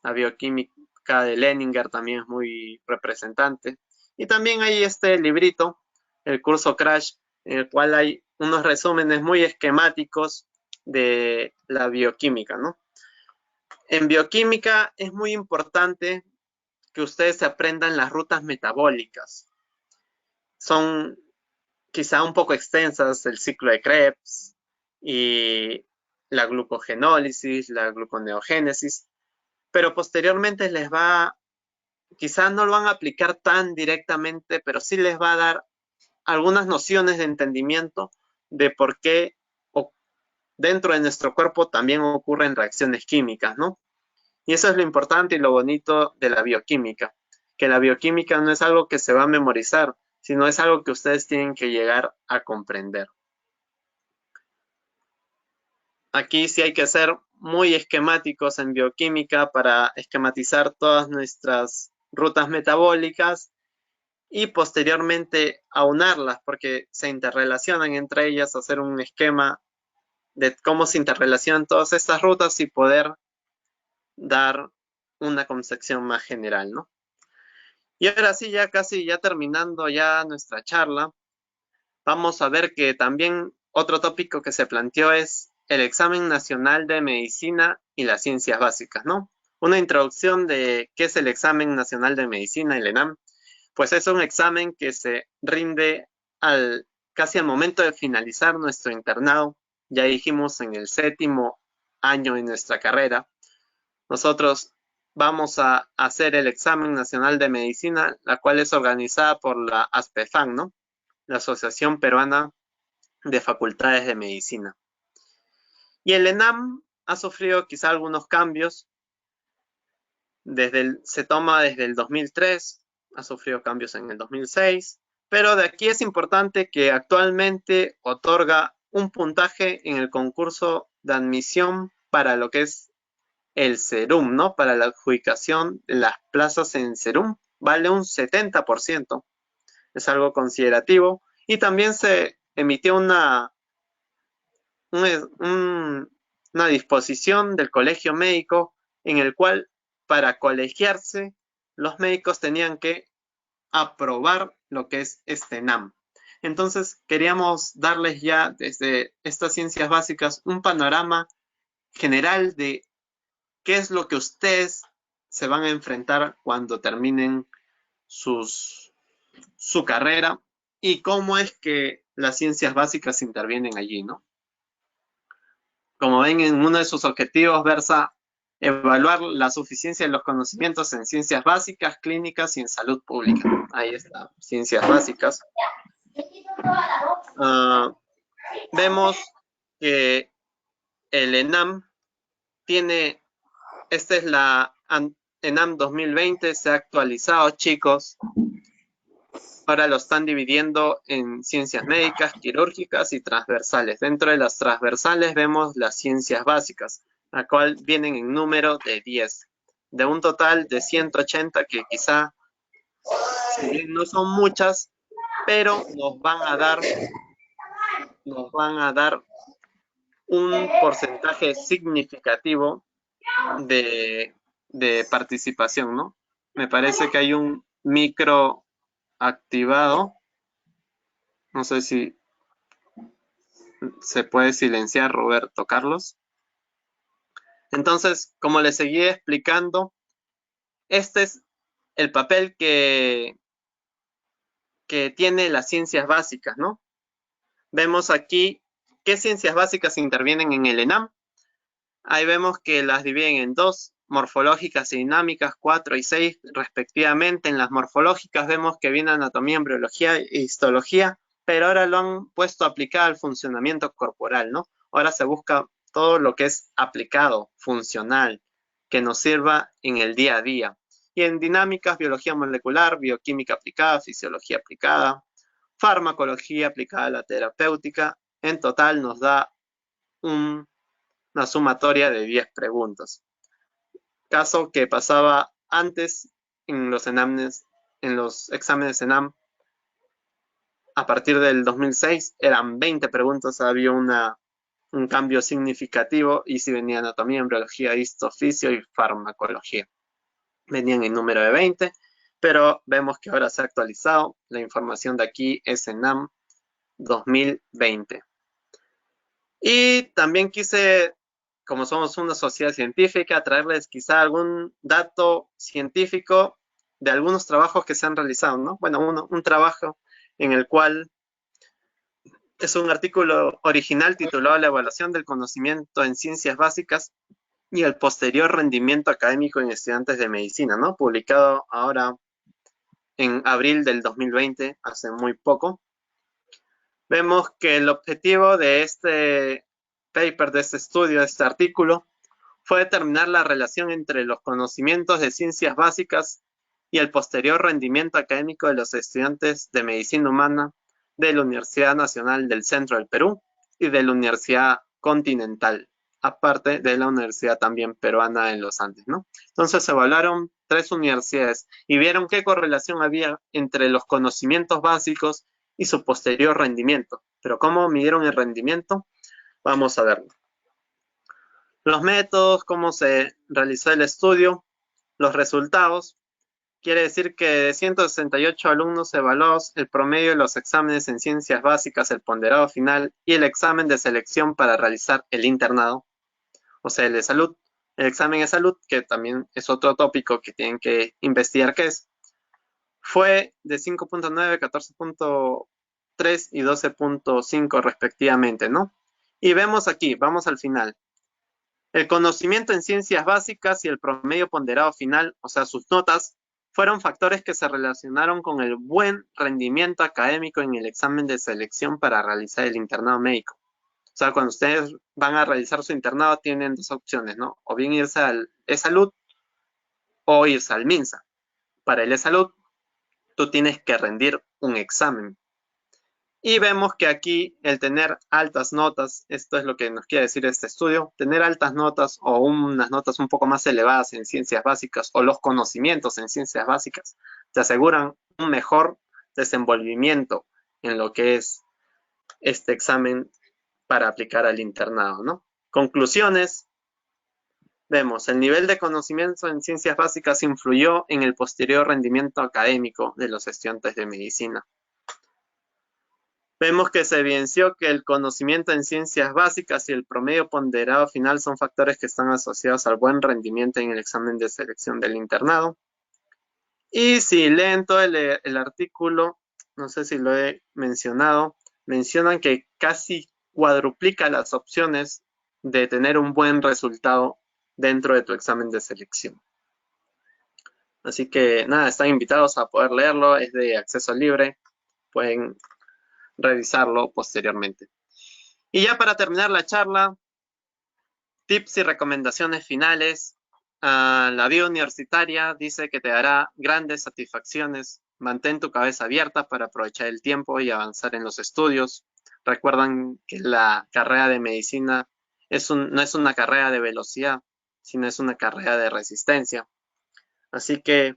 la bioquímica de Leninger también es muy representante. Y también hay este librito, el curso Crash, en el cual hay unos resúmenes muy esquemáticos de la bioquímica, ¿no? En bioquímica es muy importante que ustedes se aprendan las rutas metabólicas. Son quizá un poco extensas, el ciclo de Krebs y la glucogenólisis, la gluconeogénesis, pero posteriormente quizá no lo van a aplicar tan directamente, pero sí les va a dar algunas nociones de entendimiento de por qué dentro de nuestro cuerpo también ocurren reacciones químicas, ¿no? Y eso es lo importante y lo bonito de la bioquímica, que la bioquímica no es algo que se va a memorizar, sino es algo que ustedes tienen que llegar a comprender. Aquí sí hay que ser muy esquemáticos en bioquímica para esquematizar todas nuestras rutas metabólicas y posteriormente aunarlas porque se interrelacionan entre ellas, hacer un esquema de cómo se interrelacionan todas estas rutas y poder dar una concepción más general, ¿no? Y ahora sí, ya casi ya terminando ya nuestra charla, vamos a ver que también otro tópico que se planteó es el examen nacional de medicina y las ciencias básicas, ¿no? Una introducción de qué es el examen nacional de medicina, el ENAM. Pues es un examen que se rinde casi al momento de finalizar nuestro internado. Ya dijimos en el 7º año de nuestra carrera. Nosotros vamos a hacer el examen nacional de medicina, la cual es organizada por la ASPEFAN, ¿no? La Asociación Peruana de Facultades de Medicina. Y el ENAM ha sufrido quizá algunos cambios. Se toma desde el 2003, ha sufrido cambios en el 2006, pero de aquí es importante que actualmente otorga un puntaje en el concurso de admisión para lo que es el SERUM, ¿no? Para la adjudicación de las plazas en SERUM, vale un 70%, es algo considerativo, y también se emitió un una disposición del colegio médico en el cual para colegiarse los médicos tenían que aprobar lo que es este ENAM. Entonces queríamos darles ya desde estas ciencias básicas un panorama general de qué es lo que ustedes se van a enfrentar cuando terminen su carrera y cómo es que las ciencias básicas intervienen allí, ¿no? Como ven, en uno de sus objetivos versa evaluar la suficiencia de los conocimientos en ciencias básicas, clínicas y en salud pública. Ahí está, ciencias básicas. Vemos que el ENAM tiene, esta es la ENAM 2020, se ha actualizado, chicos. Ahora lo están dividiendo en ciencias médicas, quirúrgicas y transversales. Dentro de las transversales vemos las ciencias básicas, la cual vienen en número de 10, de un total de 180 que quizá, si bien no son muchas, pero nos van a dar un porcentaje significativo de participación, ¿no? Me parece que hay un micro activado. No sé si se puede silenciar, Roberto Carlos. Entonces, como les seguí explicando, este es el papel que tiene las ciencias básicas, ¿no? Vemos aquí qué ciencias básicas intervienen en el ENAM. Ahí vemos que las dividen en dos, morfológicas y dinámicas, 4 y 6 respectivamente. En las morfológicas vemos que viene anatomía, embriología e histología, pero ahora lo han puesto aplicado al funcionamiento corporal, ¿no? Ahora se busca todo lo que es aplicado, funcional, que nos sirva en el día a día. Y en dinámicas, biología molecular, bioquímica aplicada, fisiología aplicada, farmacología aplicada a la terapéutica. En total nos da una sumatoria de 10 preguntas. Caso que pasaba antes en los exámenes ENAM. A partir del 2006 eran 20 preguntas, había un cambio significativo y si venía anatomía, embriología, histofisio y farmacología. Venían en número de 20, pero vemos que ahora se ha actualizado. La información de aquí es ENAM 2020. Y también quise, como somos una sociedad científica, traerles quizá algún dato científico de algunos trabajos que se han realizado, ¿no? Bueno, un trabajo en el cual es un artículo original titulado La evaluación del conocimiento en ciencias básicas y el posterior rendimiento académico en estudiantes de medicina, ¿no? Publicado ahora en abril del 2020, hace muy poco. Vemos que el objetivo de este paper, de este estudio, de este artículo, fue determinar la relación entre los conocimientos de ciencias básicas y el posterior rendimiento académico de los estudiantes de medicina humana de la Universidad Nacional del Centro del Perú y de la Universidad Continental, aparte de la Universidad también peruana en los Andes, ¿no? Entonces se evaluaron 3 universidades y vieron qué correlación había entre los conocimientos básicos y su posterior rendimiento. Pero ¿cómo midieron el rendimiento? Vamos a verlo. Los métodos, cómo se realizó el estudio, los resultados. Quiere decir que de 168 alumnos evaluados, el promedio de los exámenes en ciencias básicas, el ponderado final y el examen de selección para realizar el internado, o sea, el de salud, el examen de salud, que también es otro tópico que tienen que investigar qué es, fue de 5.9, 14.3 y 12.5 respectivamente, ¿no? Y vemos aquí, vamos al final. El conocimiento en ciencias básicas y el promedio ponderado final, o sea, sus notas, fueron factores que se relacionaron con el buen rendimiento académico en el examen de selección para realizar el internado médico. O sea, cuando ustedes van a realizar su internado tienen dos opciones, ¿no? O bien irse al eSalud o irse al MINSA. Para el eSalud, tú tienes que rendir un examen. Y vemos que aquí el tener altas notas, esto es lo que nos quiere decir este estudio, tener altas notas o unas notas un poco más elevadas en ciencias básicas o los conocimientos en ciencias básicas te aseguran un mejor desenvolvimiento en lo que es este examen para aplicar al internado, ¿no? Conclusiones. Vemos, el nivel de conocimiento en ciencias básicas influyó en el posterior rendimiento académico de los estudiantes de medicina. Vemos que se evidenció que el conocimiento en ciencias básicas y el promedio ponderado final son factores que están asociados al buen rendimiento en el examen de selección del internado. Y si leen todo el artículo, no sé si lo he mencionado, mencionan que casi cuadruplica las opciones de tener un buen resultado dentro de tu examen de selección. Así que nada, están invitados a poder leerlo, es de acceso libre, pueden revisarlo posteriormente. Y ya para terminar la charla, tips y recomendaciones finales. La vida universitaria dice que te dará grandes satisfacciones. Mantén tu cabeza abierta para aprovechar el tiempo y avanzar en los estudios. Recuerdan que la carrera de medicina no es una carrera de velocidad, sino es una carrera de resistencia. Así que,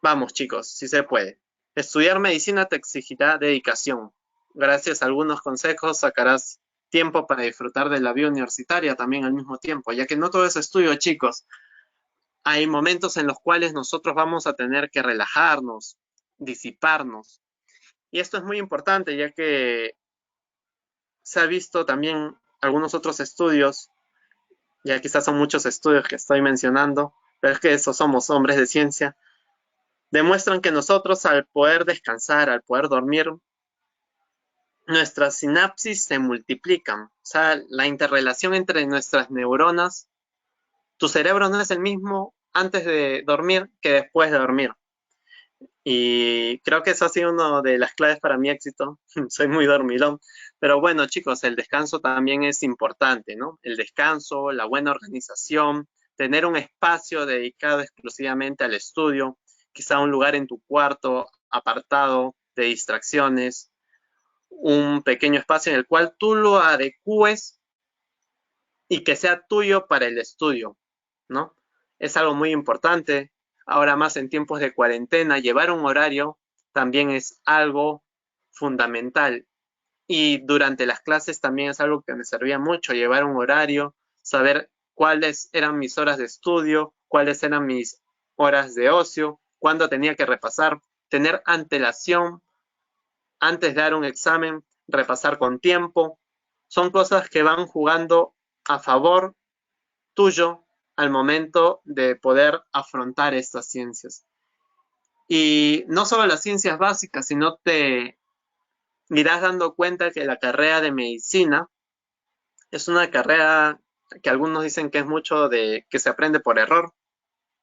vamos chicos, si se puede. Estudiar medicina te exigirá dedicación. Gracias a algunos consejos sacarás tiempo para disfrutar de la vida universitaria también al mismo tiempo, ya que no todo es estudio, chicos. Hay momentos en los cuales nosotros vamos a tener que relajarnos, disiparnos. Y esto es muy importante, ya que se ha visto también algunos otros estudios, ya quizás son muchos estudios que estoy mencionando, pero es que esos somos hombres de ciencia, demuestran que nosotros al poder descansar, al poder dormir, nuestras sinapsis se multiplican. O sea, la interrelación entre nuestras neuronas, tu cerebro no es el mismo antes de dormir que después de dormir. Y creo que eso ha sido una de las claves para mi éxito. Soy muy dormilón. Pero bueno, chicos, el descanso también es importante, ¿no? El descanso, la buena organización, tener un espacio dedicado exclusivamente al estudio, quizá un lugar en tu cuarto apartado de distracciones, un pequeño espacio en el cual tú lo adecúes y que sea tuyo para el estudio, ¿no? Es algo muy importante. Ahora más en tiempos de cuarentena, llevar un horario también es algo fundamental. Y durante las clases también es algo que me servía mucho, llevar un horario, saber cuáles eran mis horas de estudio, cuáles eran mis horas de ocio, cuándo tenía que repasar, tener antelación antes de dar un examen, repasar con tiempo. Son cosas que van jugando a favor tuyo al momento de poder afrontar estas ciencias. Y no solo las ciencias básicas, sino te irás dando cuenta que la carrera de medicina es una carrera que algunos dicen que es mucho de que se aprende por error, o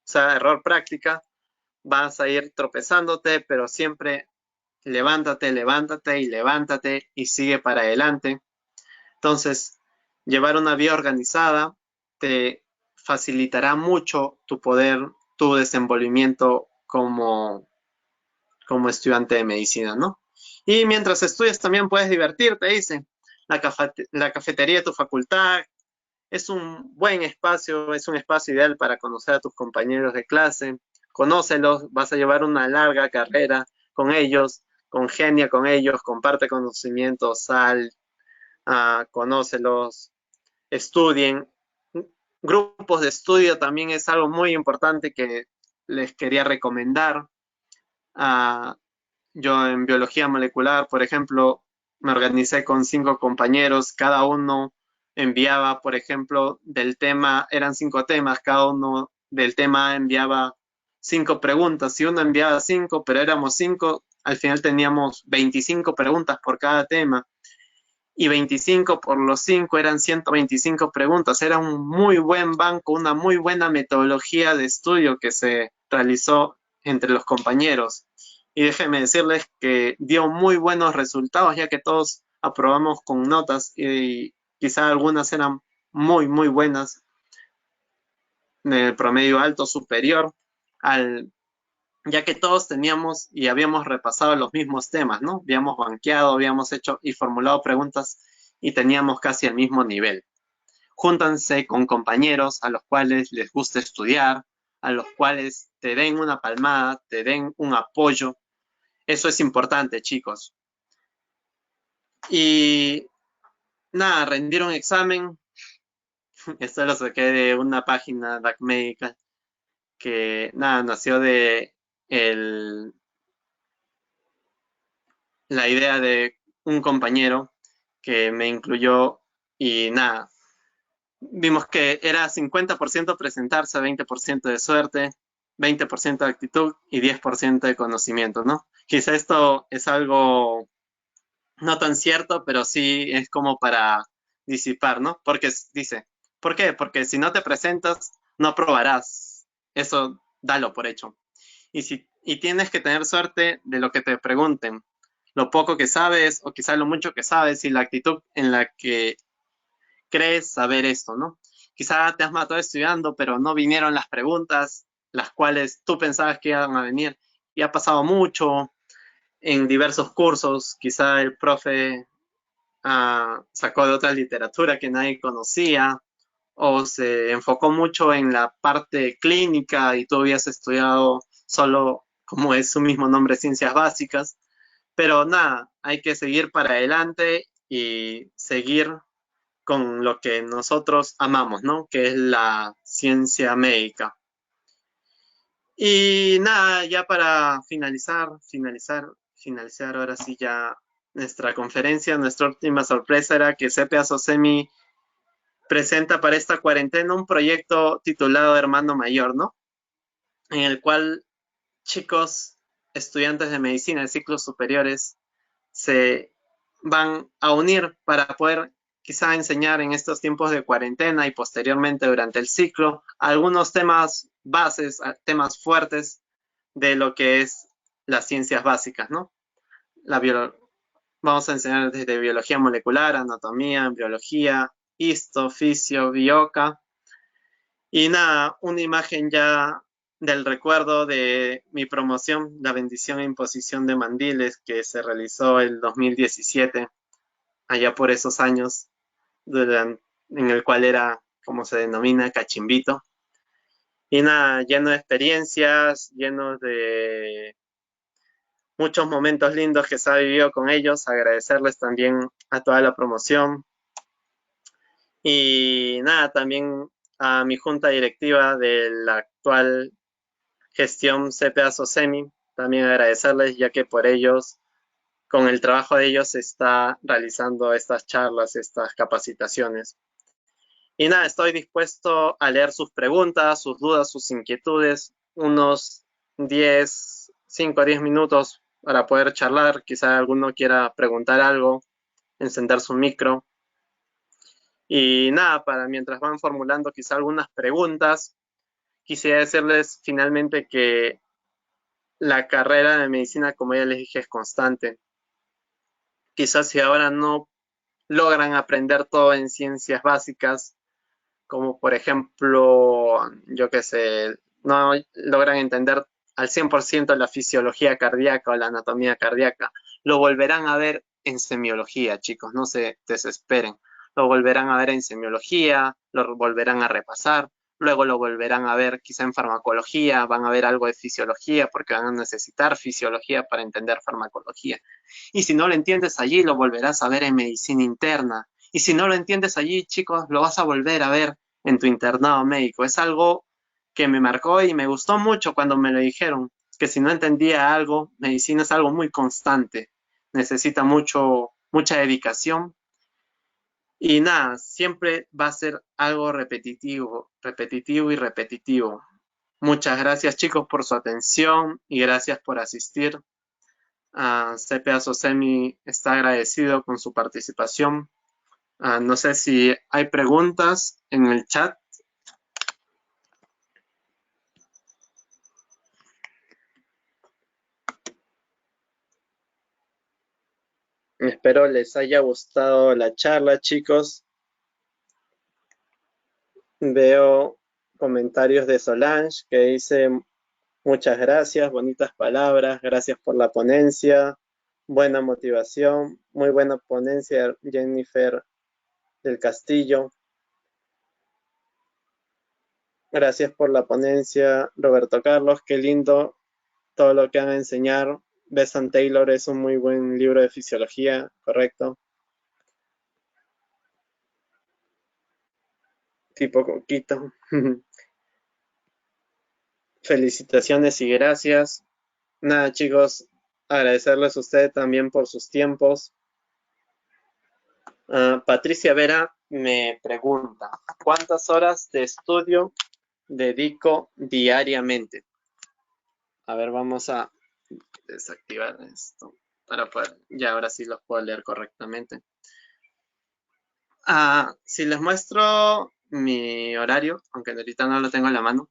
sea, error práctica. Vas a ir tropezándote, pero siempre levántate, levántate y levántate y sigue para adelante. Entonces, llevar una vida organizada te facilitará mucho tu desenvolvimiento como estudiante de medicina, ¿no? Y mientras estudias también puedes divertirte, dice. La cafetería de tu facultad es un buen espacio, es un espacio ideal para conocer a tus compañeros de clase. Conócelos, vas a llevar una larga carrera con ellos, congenia con ellos, comparte conocimientos, conócelos, estudien. Grupos de estudio también es algo muy importante que les quería recomendar. Yo en biología molecular, por ejemplo, me organicé con 5 compañeros, cada uno enviaba, por ejemplo, del tema, eran 5 temas, cada uno del tema enviaba 5 preguntas. Si uno enviaba 5, pero éramos 5, al final teníamos 25 preguntas por cada tema. Y 25 por los 5 eran 125 preguntas. Era un muy buen banco, una muy buena metodología de estudio que se realizó entre los compañeros. Y déjenme decirles que dio muy buenos resultados, ya que todos aprobamos con notas y quizá algunas eran muy, muy buenas, de promedio alto superior, ya que todos teníamos y habíamos repasado los mismos temas, ¿no? Habíamos banqueado, habíamos hecho y formulado preguntas y teníamos casi el mismo nivel. Júntanse con compañeros a los cuales les gusta estudiar, a los cuales te den una palmada, te den un apoyo. Eso es importante, chicos. Y nada, rendir un examen. Esto lo saqué de una página Dark Medical que nada, nació de el, la idea de un compañero que me incluyó y nada, vimos que era 50% presentarse, 20% de suerte, 20% de actitud y 10% de conocimiento, ¿no? Quizá esto es algo no tan cierto, pero sí es como para disipar, ¿no? Porque dice, ¿por qué? Porque si no te presentas, no aprobarás. Eso dalo por hecho. Y tienes que tener suerte de lo que te pregunten, lo poco que sabes o quizá lo mucho que sabes y la actitud en la que crees saber esto, ¿no? Quizá te has matado estudiando, pero no vinieron las preguntas, las cuales tú pensabas que iban a venir. Y ha pasado mucho en diversos cursos, quizá el profe sacó de otra literatura que nadie conocía, o se enfocó mucho en la parte clínica y tú habías estudiado solo, como es su mismo nombre, ciencias básicas. Pero nada, hay que seguir para adelante y seguir con lo que nosotros amamos, ¿no? Que es la ciencia médica. Y nada, ya para finalizar ahora sí ya nuestra conferencia, nuestra última sorpresa era que CPA SOCEMI presenta para esta cuarentena un proyecto titulado Hermano Mayor, ¿no? En el cual chicos, estudiantes de medicina de ciclos superiores, se van a unir para poder quizá enseñar en estos tiempos de cuarentena y posteriormente durante el ciclo algunos temas bases, temas fuertes de lo que es las ciencias básicas, ¿no? La vamos a enseñar desde biología molecular, anatomía, embriología, histo, fisio, bioca. Y nada, una imagen ya del recuerdo de mi promoción, la bendición e imposición de mandiles que se realizó el 2017, allá por esos años, en el cual era, como se denomina, cachimbito. Y nada, lleno de experiencias, lleno de muchos momentos lindos que se ha vivido con ellos, agradecerles también a toda la promoción y nada, también a mi junta directiva de la actual gestión CPA SOCEMI, también agradecerles ya que por ellos, con el trabajo de ellos se está realizando estas charlas, estas capacitaciones. Y nada, estoy dispuesto a leer sus preguntas, sus dudas, sus inquietudes, unos 5 a 10 minutos para poder charlar. Quizá alguno quiera preguntar algo, encender su micro. Y nada, para mientras van formulando quizá algunas preguntas, quisiera decirles finalmente que la carrera de medicina, como ya les dije, es constante. Quizás si ahora no logran aprender todo en ciencias básicas, como por ejemplo, yo qué sé, no logran entender al 100% la fisiología cardíaca o la anatomía cardíaca, lo volverán a ver en semiología, chicos, no se desesperen. Lo volverán a ver en semiología, lo volverán a repasar, luego lo volverán a ver quizá en farmacología, van a ver algo de fisiología porque van a necesitar fisiología para entender farmacología. Y si no lo entiendes allí, lo volverás a ver en medicina interna. Y si no lo entiendes allí, chicos, lo vas a volver a ver en tu internado médico. Es algo que me marcó y me gustó mucho cuando me lo dijeron, que si no entendía algo, medicina es algo muy constante, necesita mucha dedicación y nada, siempre va a ser algo repetitivo, repetitivo y repetitivo. Muchas gracias chicos por su atención y gracias por asistir. CPA SOCEMI está agradecido con su participación. No sé si hay preguntas en el chat. Espero les haya gustado la charla, chicos. Veo comentarios de Solange que dice muchas gracias, bonitas palabras, gracias por la ponencia, buena motivación, muy buena ponencia, Jennifer del Castillo. Gracias por la ponencia, Roberto Carlos, qué lindo todo lo que han a enseñar. Besant Taylor es un muy buen libro de fisiología, correcto. tipo Coquito. Felicitaciones y gracias. Nada, chicos, agradecerles a ustedes también por sus tiempos. Patricia Vera me pregunta, ¿cuántas horas de estudio dedico diariamente? A ver, vamos a desactivar esto para poder, ya ahora sí los puedo leer correctamente. Si les muestro mi horario, aunque ahorita no lo tengo en la mano,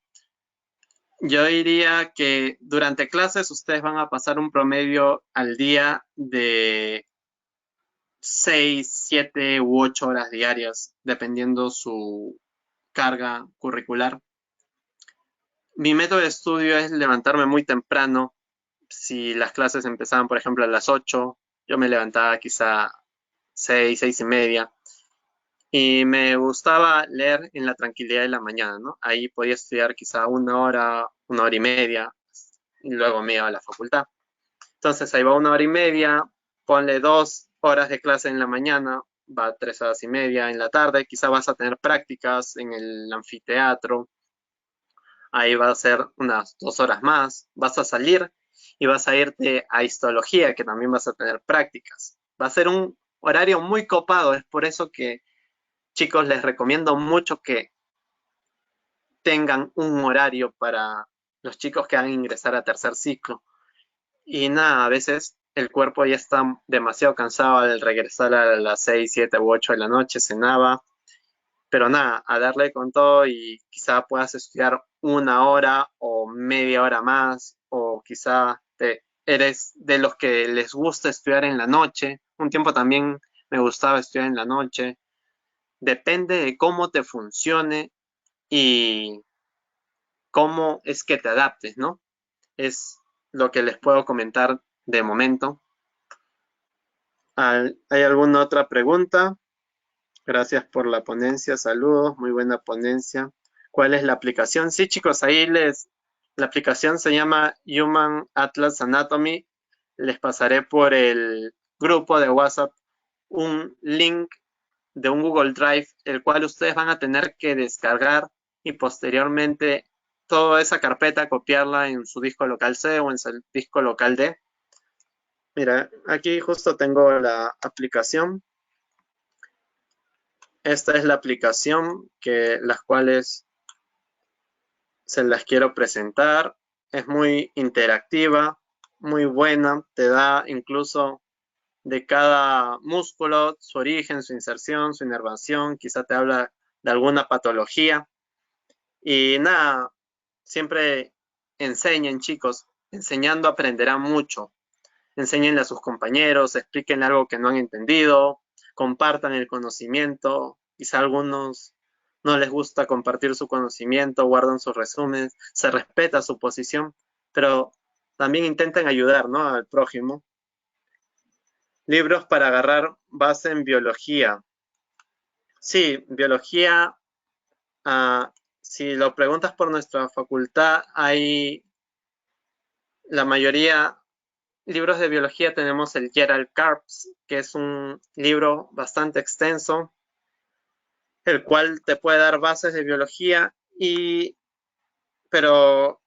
yo diría que durante clases ustedes van a pasar un promedio al día de 6, 7 u 8 horas diarias, dependiendo su carga curricular. Mi método de estudio es levantarme muy temprano. Si las clases empezaban, por ejemplo, a las 8, yo me levantaba quizá 6, 6 y media. Y me gustaba leer en la tranquilidad de la mañana, ¿no? Ahí podía estudiar quizá una hora y media, y luego me iba a la facultad. Entonces ahí va una hora y media, ponle 2 horas de clase en la mañana, va 3 horas y media en la tarde, quizá vas a tener prácticas en el anfiteatro, ahí va a ser unas 2 horas más, vas a salir y vas a irte a histología, que también vas a tener prácticas. Va a ser un horario muy copado, es por eso que, chicos, les recomiendo mucho que tengan un horario para los chicos que van a ingresar a tercer ciclo. Y nada, a veces el cuerpo ya está demasiado cansado al regresar a las 6, 7 u 8 de la noche, cenaba, pero nada, a darle con todo y quizá puedas estudiar una hora o media hora más, o quizá eres de los que les gusta estudiar en la noche. Un tiempo también me gustaba estudiar en la noche. Depende de cómo te funcione y cómo es que te adaptes, ¿no? Es lo que les puedo comentar de momento. ¿Hay alguna otra pregunta? Gracias por la ponencia, saludos, muy buena ponencia. ¿Cuál es la aplicación? Sí, chicos, la aplicación se llama Human Atlas Anatomy. Les pasaré por el grupo de WhatsApp un link de un Google Drive, el cual ustedes van a tener que descargar y posteriormente toda esa carpeta copiarla en su disco local C o en su disco local D. Mira, aquí justo tengo la aplicación. Esta es la aplicación que las cuales se las quiero presentar. Es muy interactiva, muy buena. Te da incluso de cada músculo, su origen, su inserción, su inervación. Quizá te habla de alguna patología. Y nada, siempre enseñen, chicos. Enseñando aprenderán mucho. Enséñenle a sus compañeros, explíquenle algo que no han entendido, compartan el conocimiento. Quizá a algunos no les gusta compartir su conocimiento, guardan sus resúmenes, se respeta su posición, pero también intenten ayudar, ¿no?, al prójimo. Libros para agarrar base en biología. Sí, biología, si lo preguntas por nuestra facultad, hay la mayoría libros de biología. Tenemos el Gerald Carps, que es un libro bastante extenso, el cual te puede dar bases de biología, pero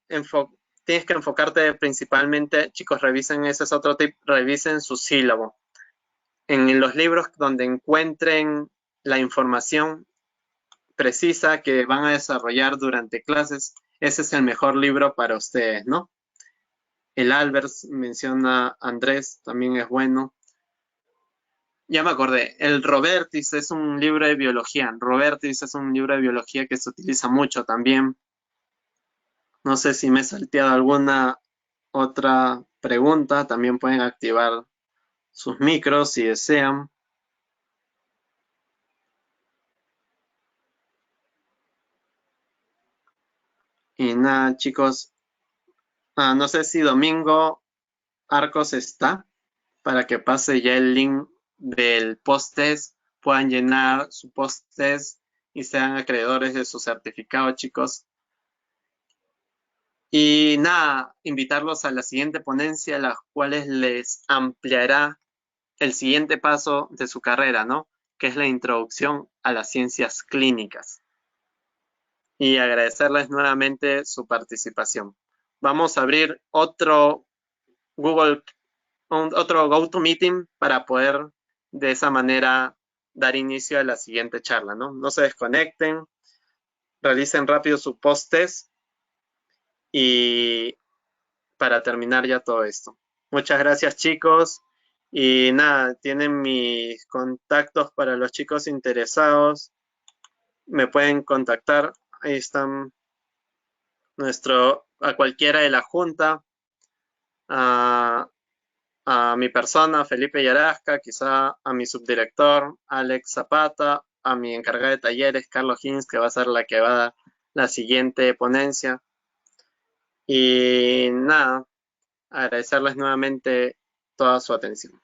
tienes que enfocarte principalmente, chicos, revisen, ese es otro tip, revisen su sílabo. En los libros donde encuentren la información precisa que van a desarrollar durante clases, ese es el mejor libro para ustedes, ¿no? El Albers, menciona Andrés, también es bueno. Ya me acordé, el Robertis es un libro de biología. Robertis es un libro de biología que se utiliza mucho también. No sé si me he salteado alguna otra pregunta. También pueden activar sus micros si desean. Y nada, chicos. No sé si Domingo Arcos está para que pase ya el link del post-test. Puedan llenar su post-test y sean acreedores de su certificado, chicos. Y nada, invitarlos a la siguiente ponencia, las cuales les ampliará el siguiente paso de su carrera, ¿no? Que es la introducción a las ciencias clínicas. y agradecerles nuevamente su participación. Vamos a abrir otro otro GoToMeeting para poder de esa manera dar inicio a la siguiente charla, ¿no? No se desconecten, realicen rápido su post-test y para terminar ya todo esto. Muchas gracias, chicos. Y nada, tienen mis contactos para los chicos interesados. Me pueden contactar. Ahí están a cualquiera de la junta, a, a mi persona, Felipe Yarasca, quizá a mi subdirector, Alex Zapata, a mi encargada de talleres, Carlos Hins, que va a ser la que va a dar la siguiente ponencia. Y nada, agradecerles nuevamente toda su atención.